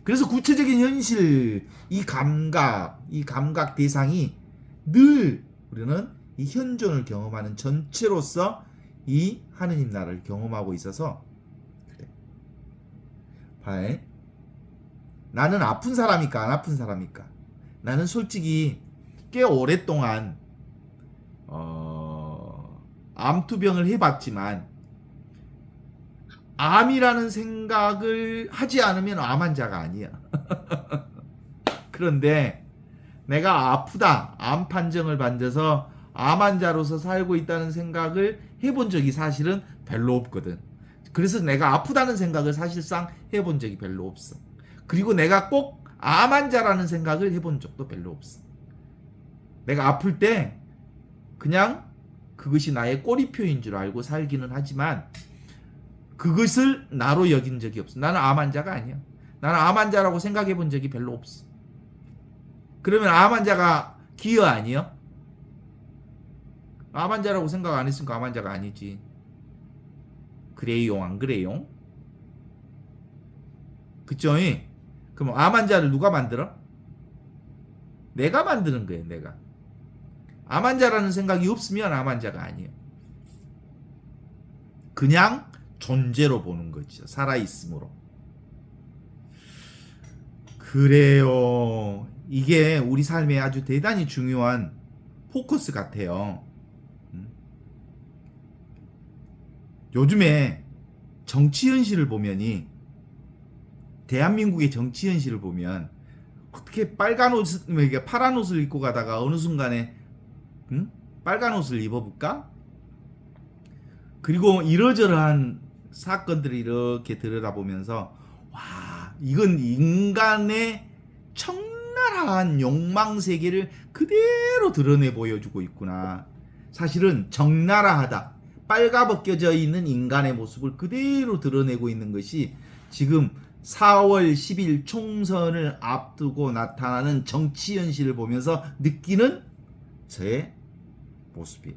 그래서 구체적인 현실, 이 감각 대상이 늘 우리는 이 현존을 경험하는 전체로서 이 하느님 나라를 경험하고 있어서, 그래. 봐요. 나는 아픈 사람일까 안 아픈 사람일까? 나는 솔직히 꽤 오랫동안 암투병을 해봤지만 암이라는 생각을 하지 않으면 암 환자가 아니야. 그런데 내가 아프다, 암 판정을 받아서 암 환자로서 살고 있다는 생각을 해본 적이 사실은 별로 없거든. 그래서 내가 아프다는 생각을 사실상 해본 적이 별로 없어. 그리고 내가 꼭 암 환자라는 생각을 해본 적도 별로 없어. 내가 아플 때 그냥 그것이 나의 꼬리표인 줄 알고 살기는 하지만 그것을 나로 여긴 적이 없어. 나는 암 환자가 아니야. 나는 암 환자라고 생각해 본 적이 별로 없어. 그러면 암 환자가 기여 아니요? 암 환자라고 생각 안 했으니까 암 환자가 아니지. 그래요, 안 그래요? 그쵸? 그럼 암 환자를 누가 만들어? 내가 만드는 거예요, 내가. 암 환자라는 생각이 없으면 암 환자가 아니에요. 그냥 존재로 보는 거죠. 살아있음으로. 그래요. 이게 우리 삶에 아주 대단히 중요한 포커스 같아요. 요즘에 정치 현실을 보면이, 대한민국의 정치 현실을 보면 어떻게 파란 옷을 입고 가다가 어느 순간에 빨간 옷을 입어볼까? 그리고 이러저러한 사건들을 이렇게 들여다보면서, 와, 이건 인간의 적나라한 욕망 세계를 그대로 드러내 보여주고 있구나. 사실은 적나라하다, 빨가벗겨져 있는 인간의 모습을 그대로 드러내고 있는 것이 지금 4월 10일 총선을 앞두고 나타나는 정치 현실을 보면서 느끼는 저의 모습이에요.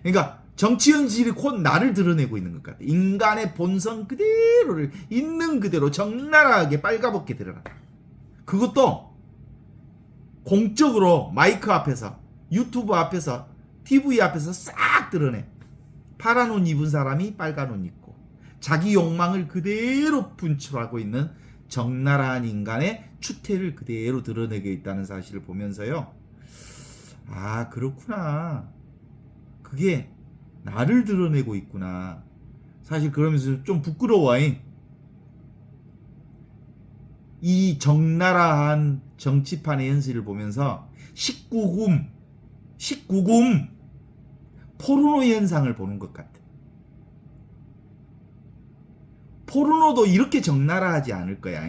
그러니까 정치 현실이 곧 나를 드러내고 있는 것 같아. 인간의 본성 그대로를 있는 그대로 적나라하게 빨가벗게 드러나. 그것도 공적으로 마이크 앞에서, 유튜브 앞에서, TV 앞에서 싹 드러내. 파란 옷 입은 사람이 빨간 옷 입고 자기 욕망을 그대로 분출하고 있는 적나라한 인간의 추태를 그대로 드러내고 있다는 사실을 보면서요, 아, 그렇구나, 그게 나를 드러내고 있구나. 사실 그러면서 좀 부끄러워. 이 적나라한 정치판의 현실을 보면서 19금 포르노 현상을 보는 것 같아. 포르노도 이렇게 적나라하지 않을 거야.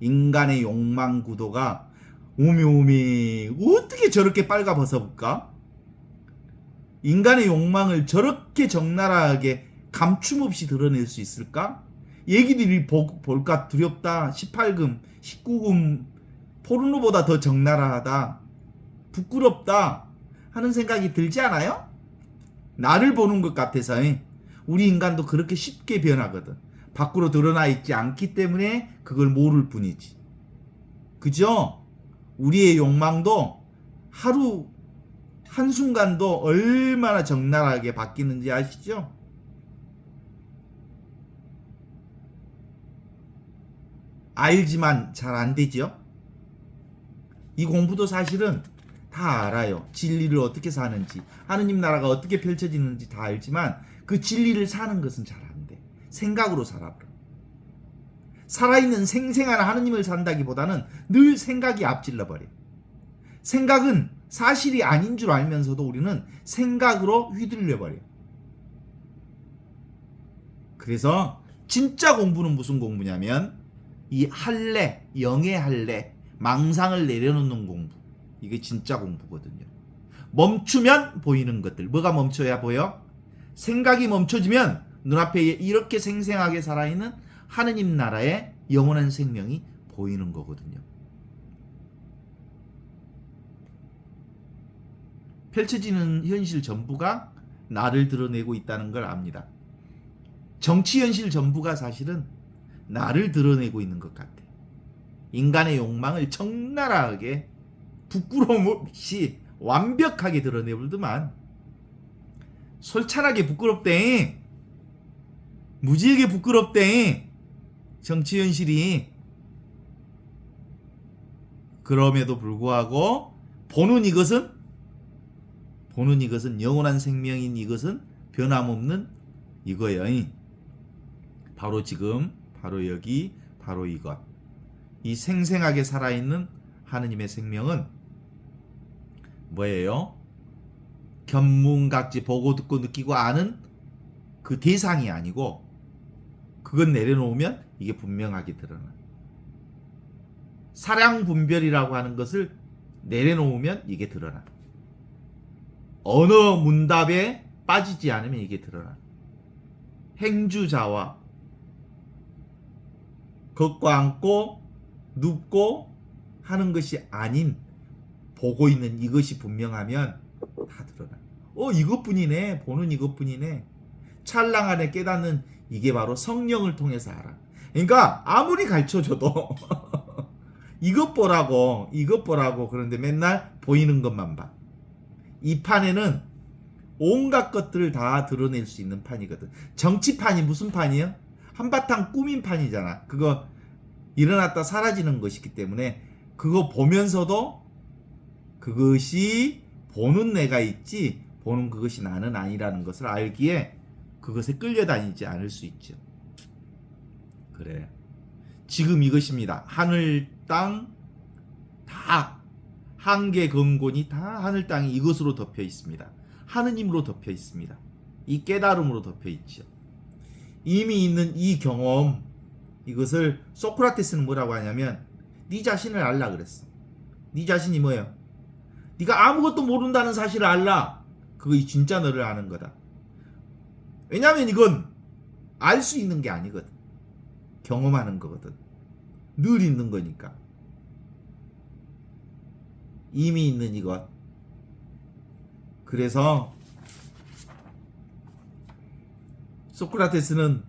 인간의 욕망 구도가 오메오메 어떻게 저렇게 빨가벗어볼까? 인간의 욕망을 저렇게 적나라하게 감춤없이 드러낼 수 있을까? 얘기들이 볼까 두렵다. 18금, 19금 포르노보다 더 적나라하다, 부끄럽다 하는 생각이 들지 않아요? 나를 보는 것 같아서. 우리 인간도 그렇게 쉽게 변하거든. 밖으로 드러나 있지 않기 때문에 그걸 모를 뿐이지. 그죠? 우리의 욕망도 하루 한순간도 얼마나 적나라하게 바뀌는지 아시죠? 알지만 잘 안 되죠? 이 공부도 사실은 다 알아요. 진리를 어떻게 사는지, 하느님 나라가 어떻게 펼쳐지는지 다 알지만 그 진리를 사는 것은 잘 안 돼. 생각으로 살아버려. 살아있는 생생한 하느님을 산다기보다는 늘 생각이 앞질러버려. 생각은 사실이 아닌 줄 알면서도 우리는 생각으로 휘둘려버려. 그래서 진짜 공부는 무슨 공부냐면 이 할례, 영의 할례, 망상을 내려놓는 공부. 이게 진짜 공부거든요. 멈추면 보이는 것들. 뭐가 멈춰야 보여? 생각이 멈춰지면 눈앞에 이렇게 생생하게 살아있는 하느님 나라의 영원한 생명이 보이는 거거든요. 펼쳐지는 현실 전부가 나를 드러내고 있다는 걸 압니다. 정치 현실 전부가 사실은 나를 드러내고 있는 것 같아. 인간의 욕망을 적나라하게 부끄러움 없이 완벽하게 드러내버리더만 솔찬하게 부끄럽대. 무지하게 부끄럽대. 정치 현실이. 그럼에도 불구하고 보는 이것은 영원한 생명인 이것은 변함없는 이거예요. 바로 지금, 바로 여기, 바로 이것. 이 생생하게 살아있는 하느님의 생명은 뭐예요? 견문각지 보고 듣고 느끼고 아는 그 대상이 아니고 그건 내려놓으면 이게 분명하게 드러나. 사량분별이라고 하는 것을 내려놓으면 이게 드러나. 어느 문답에 빠지지 않으면 이게 드러나. 행주자와 걷고 앉고 눕고 하는 것이 아닌 보고 있는 이것이 분명하면 다 드러나. 이것뿐이네. 보는 이것뿐이네. 찰랑 안에 깨닫는 이게 바로 성령을 통해서 알아. 그러니까 아무리 가르쳐줘도 이것 보라고 그런데 맨날 보이는 것만 봐. 이 판에는 온갖 것들을 다 드러낼 수 있는 판이거든. 정치판이 무슨 판이요? 한바탕 꾸민 판이잖아. 그거 일어났다 사라지는 것이기 때문에 그거 보면서도 그것이 보는 내가 있지 보는 그것이 나는 아니라는 것을 알기에 그것에 끌려다니지 않을 수 있죠. 그래. 지금 이것입니다. 하늘 땅 다 한계 근곤이 다 하늘 땅이 이것으로 덮여 있습니다. 하느님으로 덮여 있습니다. 이 깨달음으로 덮여 있죠. 이미 있는 이 경험 이것을 소크라테스는 뭐라고 하냐면 네 자신을 알라 그랬어. 네 자신이 뭐예요? 네가 아무것도 모른다는 사실을 알라. 그거 진짜 너를 아는 거다. 왜냐하면 이건 알 수 있는 게 아니거든. 경험하는 거거든. 늘 있는 거니까. 이미 있는 이것. 그래서 소크라테스는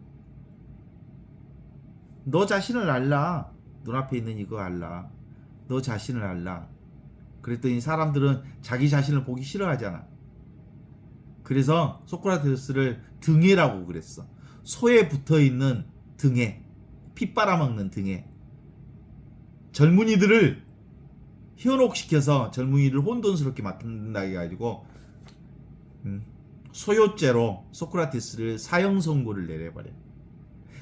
너 자신을 알라. 눈앞에 있는 이거 알라. 너 자신을 알라. 그랬더니 사람들은 자기 자신을 보기 싫어하잖아. 그래서 소크라테스를 등해라고 그랬어. 소에 붙어있는 등해. 피 빨아먹는 등해. 젊은이들을 현혹시켜서 젊은이를 혼돈스럽게 만든다 해가지고 소요죄로 소크라테스를 사형 선고를 내려버려.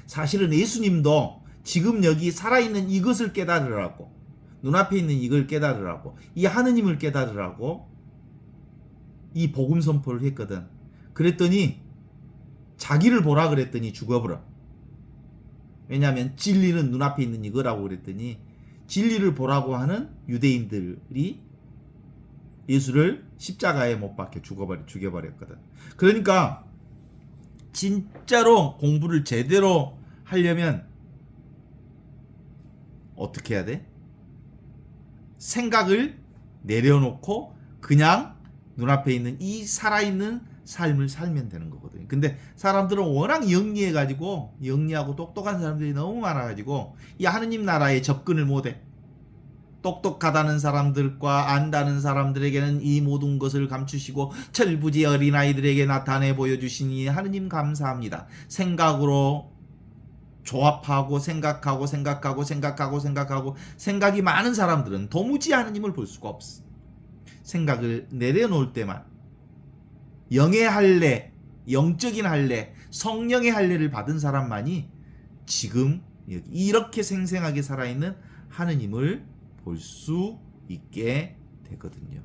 사실은 예수님도 지금 여기 살아있는 이것을 깨달으라고, 눈앞에 있는 이걸 깨달으라고, 이 하느님을 깨달으라고 이 복음 선포를 했거든. 그랬더니 자기를 보라 그랬더니 죽어버려. 왜냐하면 진리는 눈앞에 있는 이거라고 그랬더니 진리를 보라고 하는 유대인들이 예수를 십자가에 못 박혀 죽여버렸거든. 그러니까 진짜로 공부를 제대로 하려면 어떻게 해야 돼? 생각을 내려놓고 그냥 눈앞에 있는 이 살아있는 삶을 살면 되는 거거든요. 근데 사람들은 워낙 영리하고 똑똑한 사람들이 너무 많아가지고 이 하느님 나라에 접근을 못해. 똑똑하다는 사람들과 안다는 사람들에게는 이 모든 것을 감추시고 철부지 어린아이들에게 나타내 보여주시니 하느님 감사합니다. 생각으로 조합하고 생각하고 생각이 많은 사람들은 도무지 하느님을 볼 수가 없어. 생각을 내려놓을 때만 영의 할례, 영적인 할례, 성령의 할례를 받은 사람만이 지금 이렇게 생생하게 살아있는 하느님을 볼 수 있게 되거든요.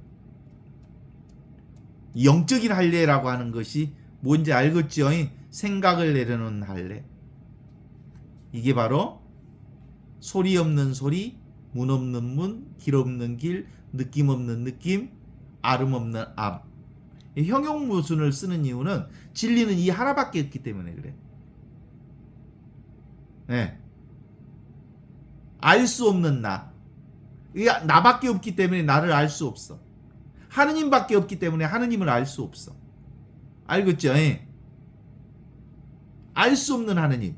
영적인 할례라고 하는 것이 뭔지 알겠죠? 생각을 내려놓는 할례. 이게 바로 소리 없는 소리, 문 없는 문, 길 없는 길, 느낌 없는 느낌, 아름 없는 암. 형용무순을 쓰는 이유는 진리는 이 하나밖에 없기 때문에 그래. 네. 알 수 없는 나. 나밖에 없기 때문에 나를 알 수 없어. 하느님밖에 없기 때문에 하느님을 알 수 없어. 알겠죠? 알 수 없는 하느님,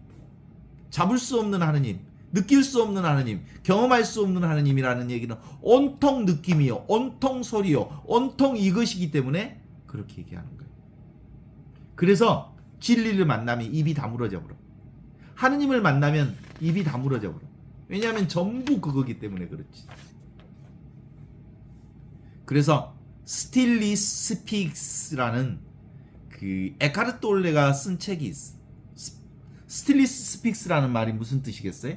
잡을 수 없는 하느님, 느낄 수 없는 하느님, 경험할 수 없는 하느님이라는 얘기는 온통 느낌이요, 온통 소리요, 온통 이것이기 때문에 그렇게 얘기하는 거예요. 그래서 진리를 만나면 입이 다물어져 버려. 하느님을 만나면 입이 다물어져 버려. 왜냐하면 전부 그거기 때문에 그렇지. 그래서 스틸리 스픽스라는 그 에카르트 올레가 쓴 책이 있어. 스틸리 스픽스라는 말이 무슨 뜻이겠어요?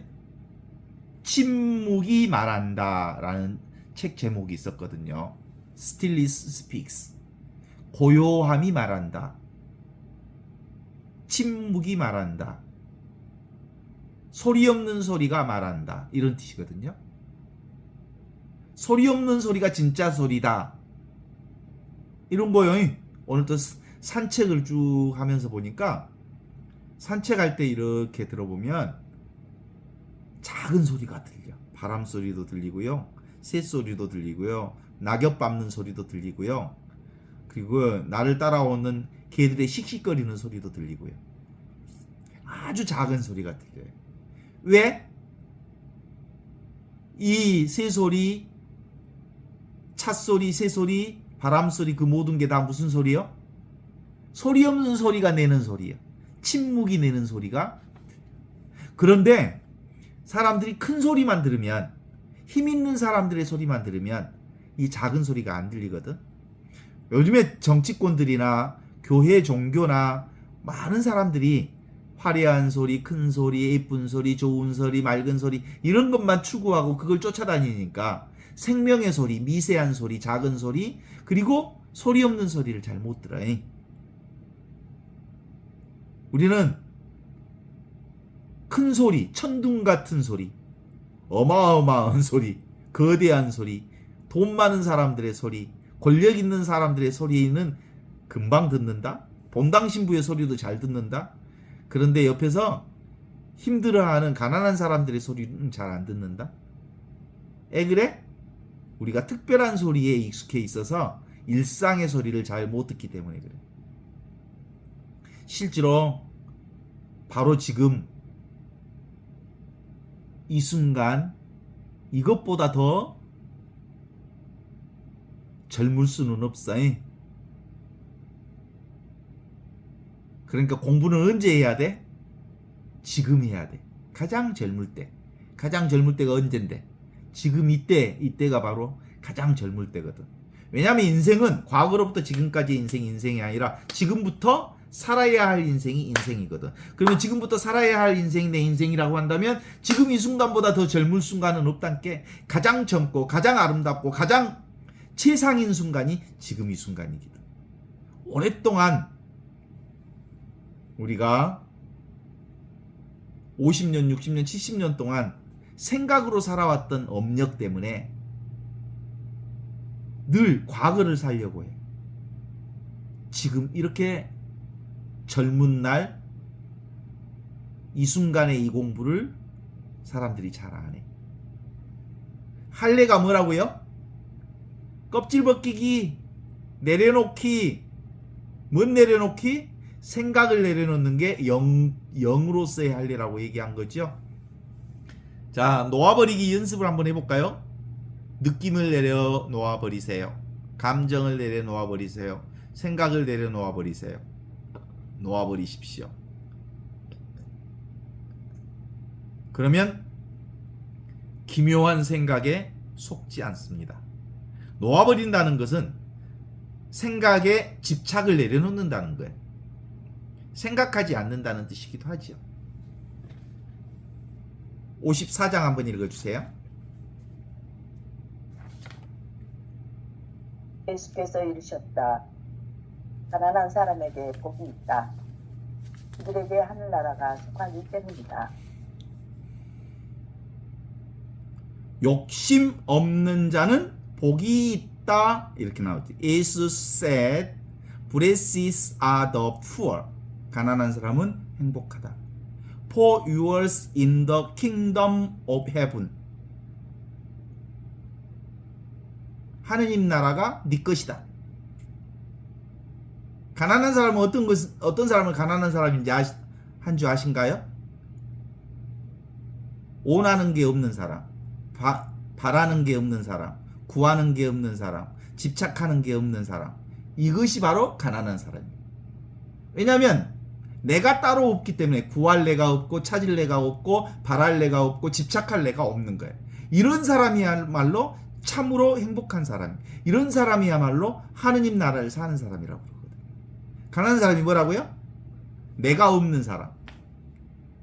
침묵이 말한다라는 책 제목이 있었거든요. 스틸리스 스픽스. 고요함이 말한다. 침묵이 말한다. 소리 없는 소리가 말한다. 이런 뜻이거든요. 소리 없는 소리가 진짜 소리다. 이런 거요. 오늘 또 산책을 쭉 하면서 보니까 산책할 때 이렇게 들어보면 작은 소리가 들려. 바람 소리도 들리고요. 새 소리도 들리고요. 낙엽 밟는 소리도 들리고요. 그리고 나를 따라오는 개들의 씩씩거리는 소리도 들리고요. 아주 작은 소리가 들려요. 왜? 이 새소리, 찻소리, 새소리, 바람소리 그 모든 게 다 무슨 소리요? 소리 없는 소리가 내는 소리예요. 침묵이 내는 소리가. 그런데 사람들이 큰 소리만 들으면, 힘 있는 사람들의 소리만 들으면 이 작은 소리가 안 들리거든. 요즘에 정치권들이나 교회 종교나 많은 사람들이 화려한 소리, 큰 소리, 예쁜 소리, 좋은 소리, 맑은 소리 이런 것만 추구하고 그걸 쫓아다니니까 생명의 소리, 미세한 소리, 작은 소리 그리고 소리 없는 소리를 잘 못 들어요. 우리는 큰 소리, 천둥 같은 소리, 어마어마한 소리, 거대한 소리, 돈 많은 사람들의 소리, 권력 있는 사람들의 소리는 금방 듣는다. 본당 신부의 소리도 잘 듣는다. 그런데 옆에서 힘들어하는 가난한 사람들의 소리는 잘 안 듣는다. 그래? 우리가 특별한 소리에 익숙해 있어서 일상의 소리를 잘 못 듣기 때문에 그래. 실제로 바로 지금 이 순간 이것보다 더 젊을 수는 없어. 그러니까 공부는 언제 해야 돼? 지금 해야 돼. 가장 젊을 때. 가장 젊을 때가 언젠데? 지금 이때가 바로 가장 젊을 때거든. 왜냐하면 인생은 과거로부터 지금까지 인생이 아니라 지금부터 살아야 할 인생이 인생이거든. 그러면 지금부터 살아야 할 인생이 내 인생이라고 한다면 지금 이 순간보다 더 젊을 순간은 없단께. 가장 젊고 가장 아름답고 가장 최상인 순간이 지금 이 순간이거든. 오랫동안 우리가 50년, 60년, 70년 동안 생각으로 살아왔던 업력 때문에 늘 과거를 살려고 해. 지금 이렇게 젊은 날 이 순간의 이 공부를 사람들이 잘 안 해. 할례가 뭐라고요? 껍질 벗기기, 내려놓기. 뭔 내려놓기? 생각을 내려놓는 게 영으로서의 할례라고 얘기한 거죠. 자, 놓아버리기 연습을 한번 해볼까요? 느낌을 내려놓아 버리세요. 감정을 내려놓아 버리세요. 생각을 내려놓아 버리세요. 놓아 버리십시오. 그러면 기묘한 생각에 속지 않습니다. 놓아 버린다는 것은 생각에 집착을 내려놓는다는 거예요. 생각하지 않는다는 뜻이기도 하죠. 54장 한번 읽어주세요. 예수께서 이르셨다. 가난한 사람에게 복이 있다. 그들에게 하늘나라가 속하기 때문이다. 욕심 없는 자는 복이 있다. 이렇게 나오지. Jesus said, blessed are the poor. 가난한 사람은 행복하다. For yours in the kingdom of heaven. 하느님 나라가 네 것이다. 가난한 사람은 어떤 사람을 가난한 사람인지 한 줄 아신가요? 원하는 게 없는 사람, 바라는 게 없는 사람, 구하는 게 없는 사람, 집착하는 게 없는 사람. 이것이 바로 가난한 사람이에요. 왜냐하면 내가 따로 없기 때문에 구할 내가 없고 찾을 내가 없고 바랄 내가 없고 집착할 내가 없는 거예요. 이런 사람이야말로 참으로 행복한 사람. 이런 사람이야말로 하느님 나라를 사는 사람이라고 그러거든요. 가난한 사람이 뭐라고요? 내가 없는 사람.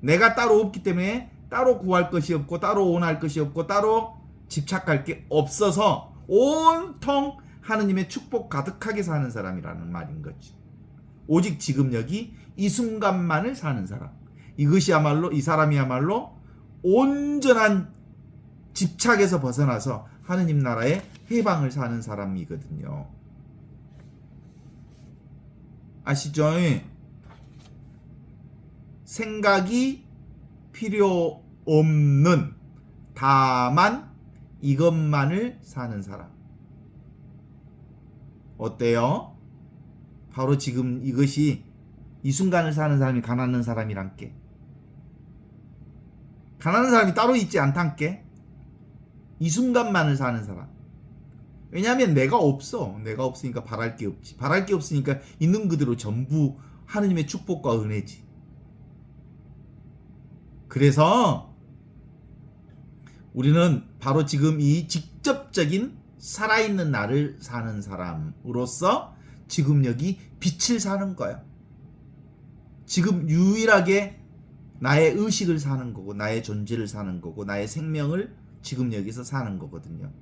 내가 따로 없기 때문에 따로 구할 것이 없고 따로 원할 것이 없고 따로 집착할 게 없어서 온통 하느님의 축복 가득하게 사는 사람이라는 말인 거지. 오직 지금 여기 이 순간만을 사는 사람. 이것이야말로 이 사람이야말로 온전한 집착에서 벗어나서 하느님 나라의 해방을 사는 사람이거든요. 아시죠? 생각이 필요 없는 다만 이것만을 사는 사람. 어때요? 바로 지금 이것이 이 순간을 사는 사람이 가난한 사람이란 게. 가난한 사람이 따로 있지 않단 게. 이 순간만을 사는 사람. 왜냐하면 내가 없어. 내가 없으니까 바랄 게 없지. 바랄 게 없으니까 있는 그대로 전부 하느님의 축복과 은혜지. 그래서 우리는 바로 지금 이 직접적인 살아있는 나를 사는 사람으로서 지금 여기 빛을 사는 거야. 지금 유일하게 나의 의식을 사는 거고 나의 존재를 사는 거고 나의 생명을 지금 여기서 사는 거거든요.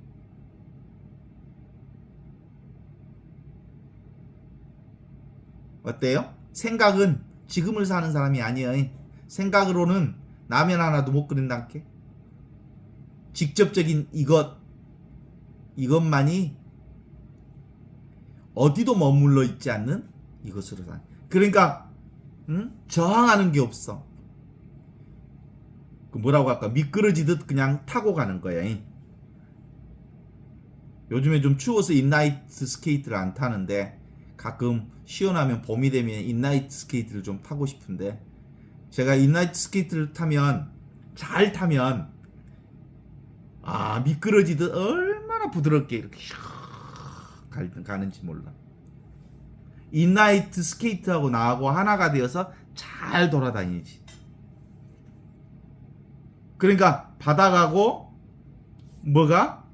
어때요? 생각은 지금을 사는 사람이 아니에요. 생각으로는 라면 하나도 못 끓인다께. 직접적인 이것만이 어디도 머물러 있지 않는 이것으로 산. 그러니까 저항하는 게 없어. 뭐라고 할까? 미끄러지듯 그냥 타고 가는 거야. 요즘에 좀 추워서 인라이트 스케이트를 안 타는데 가끔 시원하면 봄이 되면 인라이트 스케이트를 좀 타고 싶은데 제가 인라이트 스케이트를 타면 잘 타면 미끄러지듯 얼마나 부드럽게 이렇게 가는지 몰라. 인라이트 스케이트하고 나하고 하나가 되어서 잘 돌아다니지. 그러니까 바다가고 뭐가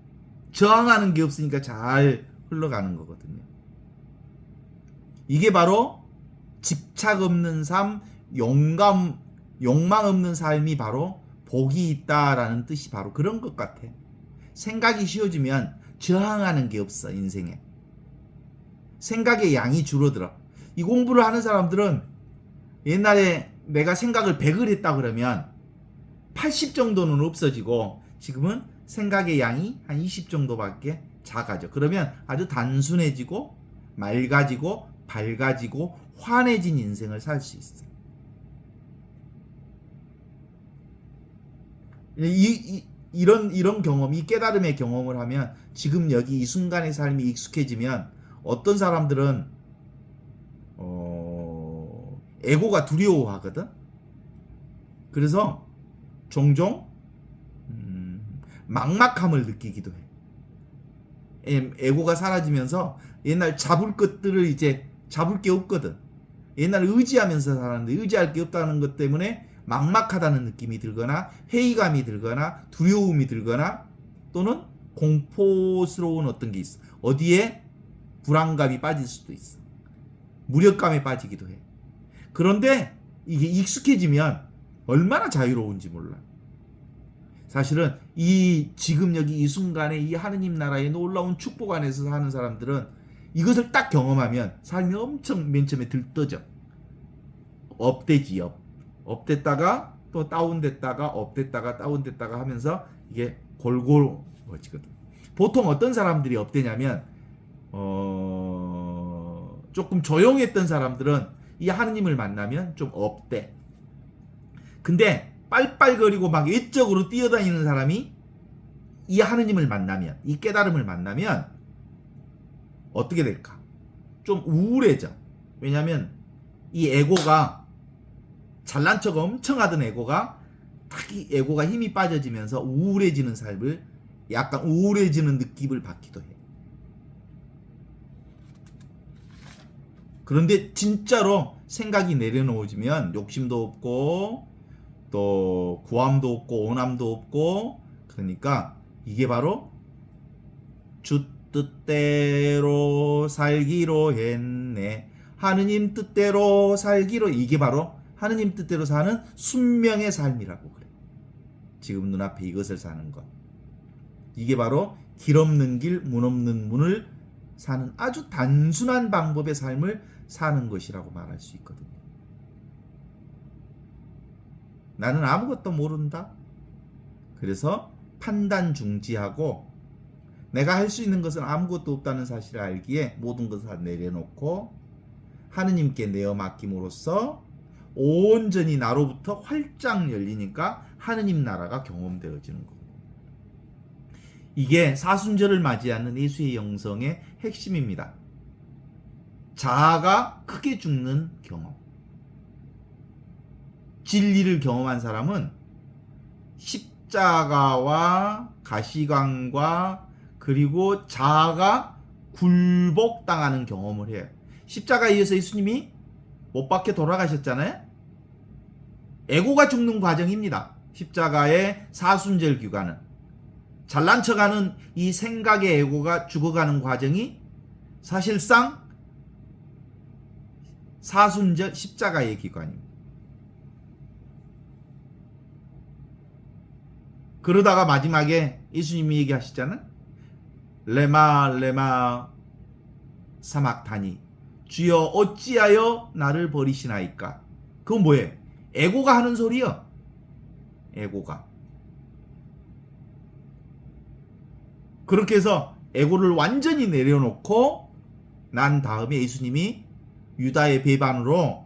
저항하는 게 없으니까 잘 흘러가는 거거든요. 이게 바로 집착 없는 삶, 욕망 없는 삶이 바로 복이 있다라는 뜻이 바로 그런 것 같아. 생각이 쉬워지면 저항하는 게 없어, 인생에. 생각의 양이 줄어들어. 이 공부를 하는 사람들은 옛날에 내가 생각을 100을 했다 그러면 80 정도는 없어지고 지금은 생각의 양이 한 20 정도밖에 작아져. 그러면 아주 단순해지고 맑아지고 밝아지고 환해진 인생을 살 수 있어. 이런 경험, 이 깨달음의 경험을 하면 지금 여기 이 순간의 삶이 익숙해지면 어떤 사람들은 에고가 두려워하거든. 그래서 종종 막막함을 느끼기도 해. 에고가 사라지면서 옛날 잡을 것들을 이제 잡을 게 없거든. 옛날 의지하면서 살았는데 의지할 게 없다는 것 때문에 막막하다는 느낌이 들거나 회의감이 들거나 두려움이 들거나 또는 공포스러운 어떤 게 있어. 어디에 불안감이 빠질 수도 있어. 무력감에 빠지기도 해. 그런데 이게 익숙해지면 얼마나 자유로운지 몰라. 사실은 이 지금 여기 이 순간에 이 하느님 나라의 놀라운 축복 안에서 사는 사람들은 이것을 딱 경험하면 삶이 엄청 맨 처음에 들떠져. 업되지, 업됐다가 또 다운됐다가 업됐다가 다운됐다가 하면서 이게 골골해지거든. 보통 어떤 사람들이 업되냐면 조금 조용했던 사람들은 이 하느님을 만나면 좀 업돼. 근데 빨빨거리고 막 외적으로 뛰어다니는 사람이 이 하느님을 만나면, 이 깨달음을 만나면 어떻게 될까? 좀 우울해져. 왜냐면 이 에고가 잘난 척 엄청 하던 에고가 딱 이 에고가 힘이 빠져지면서 우울해지는 삶을 약간 우울해지는 느낌을 받기도 해. 그런데 진짜로 생각이 내려놓으면 욕심도 없고 또 구함도 없고 오남도 없고 그러니까 이게 바로 주 뜻대로 살기로 했네. 하느님 뜻대로 살기로 이게 바로 하느님 뜻대로 사는 순명의 삶이라고 그래. 지금 눈앞에 이것을 사는 것. 이게 바로 길 없는 길, 문 없는 문을 사는 아주 단순한 방법의 삶을 사는 것이라고 말할 수 있거든요. 나는 아무것도 모른다. 그래서 판단 중지하고 내가 할 수 있는 것은 아무것도 없다는 사실을 알기에 모든 것을 다 내려놓고 하느님께 내어 맡김으로써 온전히 나로부터 활짝 열리니까 하느님 나라가 경험되어지는 거고. 이게 사순절을 맞이하는 예수의 영성의 핵심입니다. 자아가 크게 죽는 경험. 진리를 경험한 사람은 십자가와 가시관과 그리고 자아가 굴복당하는 경험을 해요. 십자가에 의해서 예수님이 못 박혀 돌아가셨잖아요. 에고가 죽는 과정입니다. 십자가의 사순절 기간은. 잘난 척하는 이 생각의 에고가 죽어가는 과정이 사실상 사순절 십자가의 기간입니다. 그러다가 마지막에 예수님이 얘기하시잖아요. 레마 사막타니 주여 어찌하여 나를 버리시나이까. 그건 뭐예요? 에고가 하는 소리요. 에고가. 그렇게 해서 에고를 완전히 내려놓고 난 다음에 예수님이 유다의 배반으로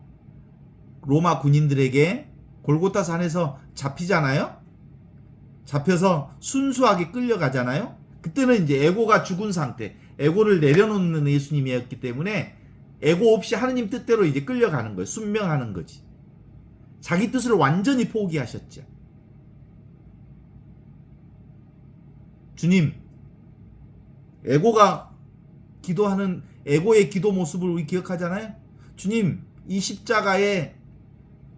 로마 군인들에게 골고타 산에서 잡히잖아요. 잡혀서 순수하게 끌려가잖아요. 그때는 이제 에고가 죽은 상태, 에고를 내려놓는 예수님이었기 때문에 에고 없이 하느님 뜻대로 이제 끌려가는 거예요. 순명하는 거지. 자기 뜻을 완전히 포기하셨죠. 주님, 에고가 기도하는 에고의 기도 모습을 우리 기억하잖아요. 주님, 이 십자가에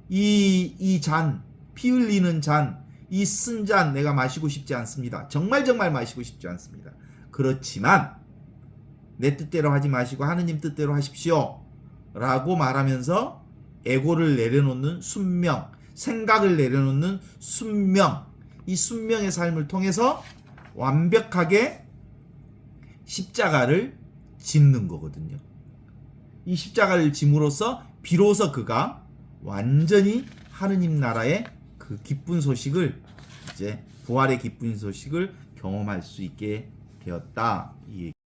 이 잔, 피 흘리는 잔, 이 쓴 잔 내가 마시고 싶지 않습니다. 정말 마시고 싶지 않습니다. 그렇지만 내 뜻대로 하지 마시고 하느님 뜻대로 하십시오 라고 말하면서 에고를 내려놓는 순명, 생각을 내려놓는 순명, 이 순명의 삶을 통해서 완벽하게 십자가를 짓는 거거든요. 이 십자가를 짐으로써 비로소 그가 완전히 하느님 나라의 그 기쁜 소식을 이제 부활의 기쁜 소식을 경험할 수 있게 되었다. 이 얘기.